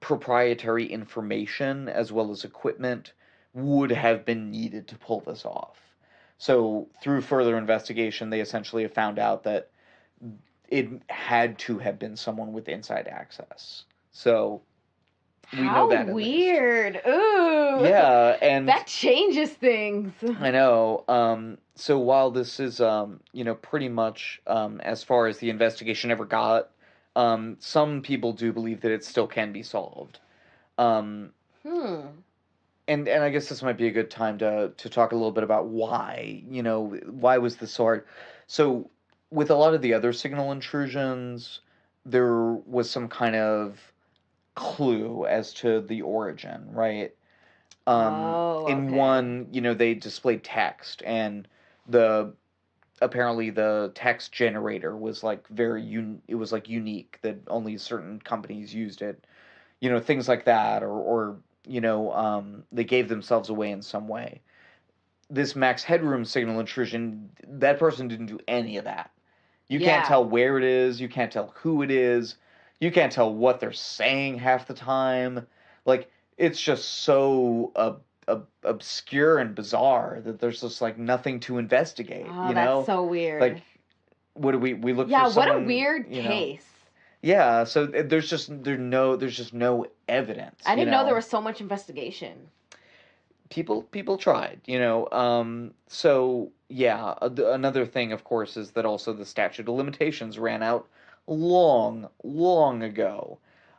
proprietary information as well as equipment would have been needed to pull this off. So through further investigation, they essentially have found out that it had to have been someone with inside access. So we know that. How weird. Ooh. Yeah, and that changes things. I know. So while this is, pretty much as far as the investigation ever got, some people do believe that it still can be solved. And I guess this might be a good time to talk a little bit about why. Why was this so hard? So with a lot of the other signal intrusions, there was some kind of clue as to the origin, right? In one, they displayed text, and the apparently the text generator was like it was like unique, that only certain companies used it. Things like that, or they gave themselves away in some way. This Max Headroom signal intrusion, that person didn't do any of that. You can't tell where it is. You can't tell who it is. You can't tell what they're saying half the time. Like, it's just so obscure and bizarre that there's just like nothing to investigate. Oh, that's so weird. Like, what do we look for? Yeah, someone, what a weird case. Yeah, so there's just no evidence. I didn't know there was so much investigation. People tried, so yeah, another thing, of course, is that also the statute of limitations ran out long ago,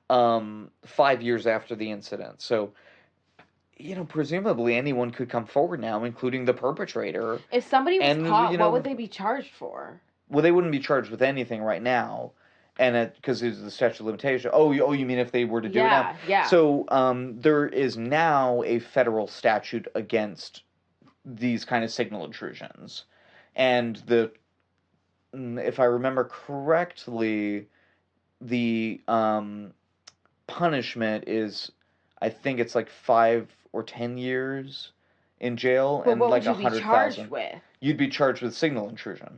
5 years after the incident. So, presumably anyone could come forward now, including the perpetrator. If somebody was caught, what would they be charged for? Well, they wouldn't be charged with anything right now. And because it's the statute of limitation. Oh, you mean if they were to do it now? Yeah. So there is now a federal statute against these kind of signal intrusions. And if I remember correctly, the punishment is, I think it's like 5 or 10 years in jail, but and what like would you be charged with? You'd be charged with signal intrusion.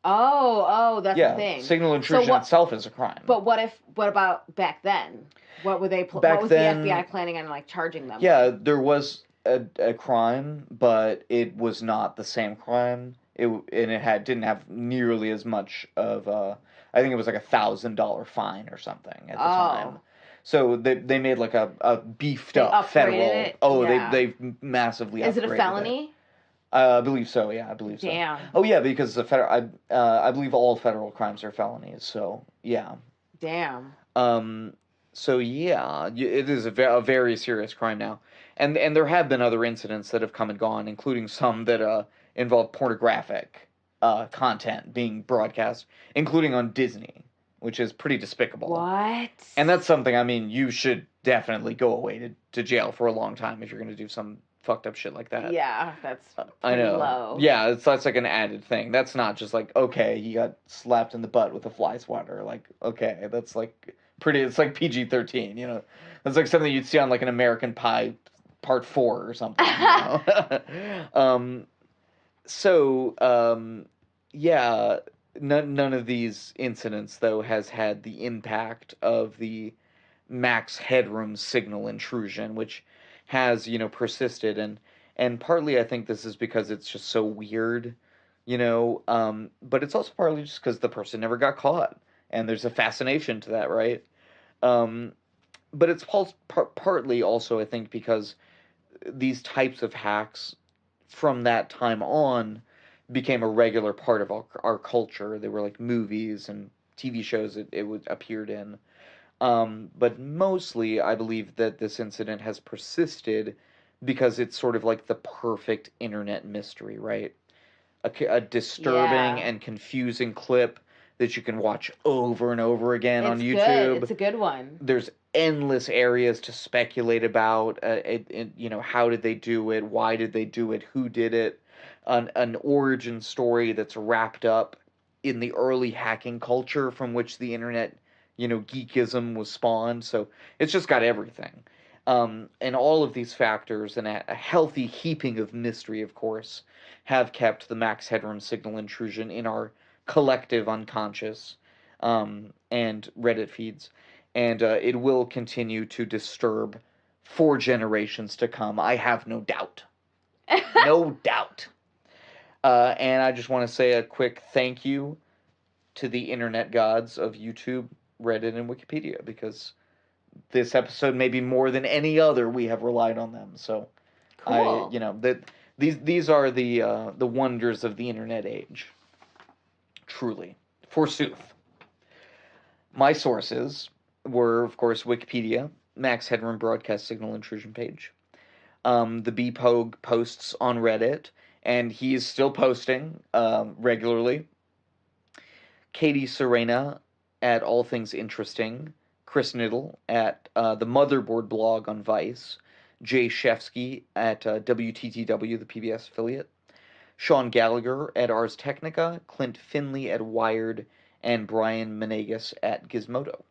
Oh, that's the thing. Signal intrusion itself is a crime. But what about back then? What were they? What was then, the FBI planning on charging them? Yeah, there was a crime, but it was not the same crime. It didn't have nearly as much of I think it was like $1,000 fine or something at the time. So they made like a beefed up federal. It? Oh, yeah. They've massively upgraded it. Is it a felony? I believe so. Yeah, I believe so. Damn. Oh yeah, because the federal. I believe all federal crimes are felonies. So yeah. Damn. So yeah, it is a very serious crime now, and there have been other incidents that have come and gone, including some that involve pornographic content being broadcast, including on Disney, which is pretty despicable. What? And that's something. I mean, you should definitely go away to jail for a long time if you're going to do some fucked up shit like that. Yeah, that's pretty I know. low. Yeah, that's like an added thing. That's not just like, okay, he got slapped in the butt with a fly swatter. Like, okay, that's like it's like PG-13, That's like something you'd see on like an American Pie Part 4 or something. Yeah, none of these incidents, though, has had the impact of the Max Headroom signal intrusion, which has, persisted, and partly I think this is because it's just so weird, but it's also partly just because the person never got caught, and there's a fascination to that, right? But it's partly also, I think, because these types of hacks from that time on became a regular part of our culture. They were like movies and TV shows it appeared in. But mostly, I believe that this incident has persisted because it's sort of like the perfect internet mystery, right? A disturbing and confusing clip that you can watch over and over again on YouTube. It's a good one. There's endless areas to speculate about. How did they do it? Why did they do it? Who did it? An origin story that's wrapped up in the early hacking culture from which the internet, geekism was spawned. So it's just got everything. And all of these factors and a healthy heaping of mystery, of course, have kept the Max Headroom signal intrusion in our collective unconscious and Reddit feeds. And it will continue to disturb for generations to come. I have no doubt. No doubt. And I just want to say a quick thank you to the internet gods of YouTube, Reddit, and Wikipedia, because this episode, maybe more than any other, we have relied on them. So, cool. These are the wonders of the internet age. Truly, forsooth. My sources were, of course, Wikipedia, Max Headroom broadcast signal intrusion page, the BPOG posts on Reddit, and he is still posting regularly. Katie Serena at All Things Interesting, Chris Niddle at the Motherboard blog on Vice, Jay Shefsky at WTTW, the PBS affiliate, Sean Gallagher at Ars Technica, Clint Finley at Wired, and Brian Menegas at Gizmodo.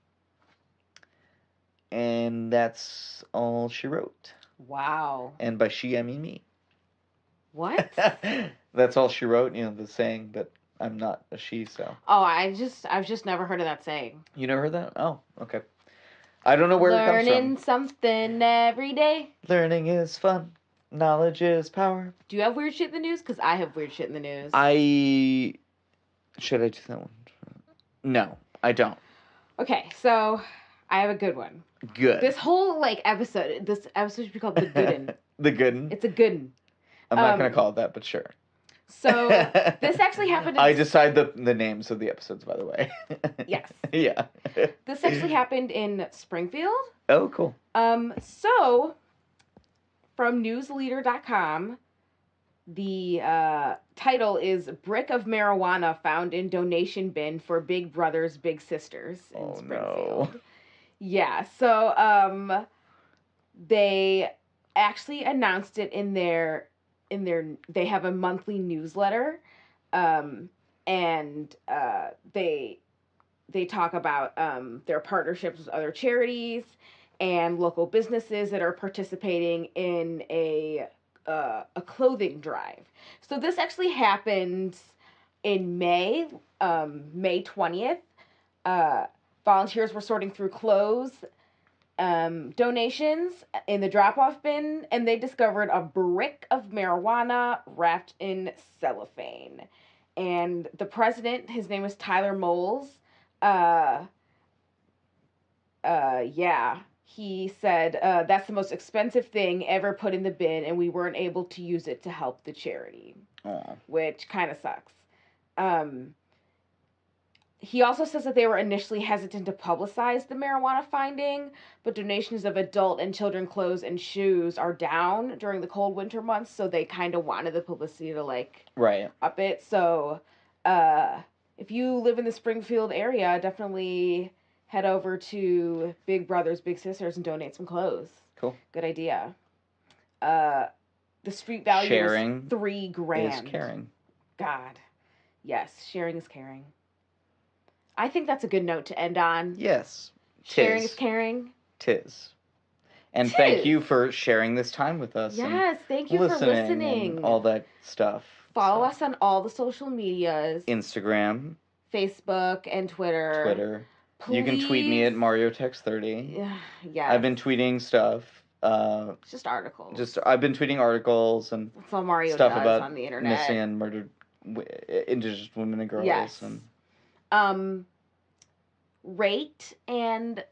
And that's all she wrote. Wow. And by she, I mean me. What? That's all she wrote, the saying, but I'm not a she, so. Oh, I've just never heard of that saying. You never heard that? Oh, okay. I don't know where it comes from. Learning something every day. Learning is fun. Knowledge is power. Do you have weird shit in the news? Because I have weird shit in the news. Should I do that one? No, I don't. Okay, so I have a good one. Good. This whole episode should be called the Good'un. The Good'un? It's a Good'un. I'm not going to call it that, but sure. So this actually happened. I decide the names of the episodes, by the way. Yes. Yeah. This actually happened in Springfield. Oh, cool. So from newsleader.com, the title is "Brick of Marijuana Found in Donation Bin for Big Brothers Big Sisters" in Springfield. No. Yeah. So they actually announced it in their they have a monthly newsletter, and they talk about their partnerships with other charities and local businesses that are participating in a clothing drive. So this actually happened in May 20th. Volunteers were sorting through clothes donations in the drop-off bin, and they discovered a brick of marijuana wrapped in cellophane. And the president, his name is Tyler Moles, he said, that's the most expensive thing ever put in the bin, and we weren't able to use it to help the charity. Aww. Which kind of sucks. He also says that they were initially hesitant to publicize the marijuana finding, but donations of adult and children clothes and shoes are down during the cold winter months, so they kind of wanted the publicity to right up it. So if you live in the Springfield area, definitely head over to Big Brothers Big Sisters and donate some clothes. Cool. Good idea. The street value sharing is $3,000. Is caring. God. Yes, sharing is caring. I think that's a good note to end on. Yes. Sharing is caring. Tis. And thank you for sharing this time with us. Yes, thank you for listening. And all that stuff. Follow us on all the social medias. Instagram. Facebook and Twitter. Please. You can tweet me at MarioTex30. Yeah. I've been tweeting stuff. Just articles. I've been tweeting articles and that's all Mario stuff does about on the internet. missing and murdered Indigenous women and girls. Yes. And rate and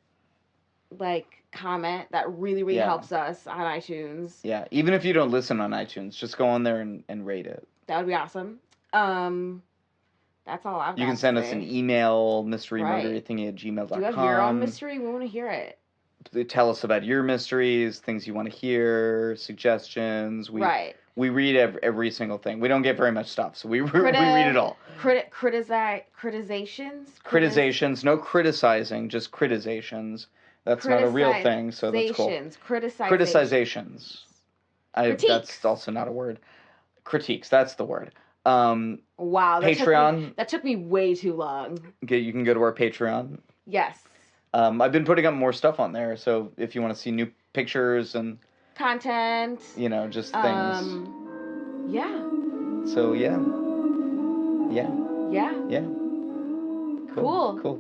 comment. That really helps us on iTunes. Yeah, even if you don't listen on iTunes, just go on there and rate it. That would be awesome. That's all I've got. You can send us an email, mysterymurderythingy@gmail.com. Do you have your own mystery? We want to hear it. Tell us about your mysteries, things you want to hear, suggestions. We read every single thing. We don't get very much stuff, so we read it all. Critizations. No criticizing, just critizations. That's not a real thing, so that's cool. Critizations. That's also not a word. Critiques, that's the word. Wow, Patreon. That took me way too long. You can go to our Patreon. Yes. I've been putting up more stuff on there, so if you want to see new pictures and content, just things. Yeah. So yeah. Cool. Cool.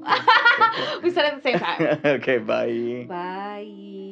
We said it at the same time. Okay, bye. Bye.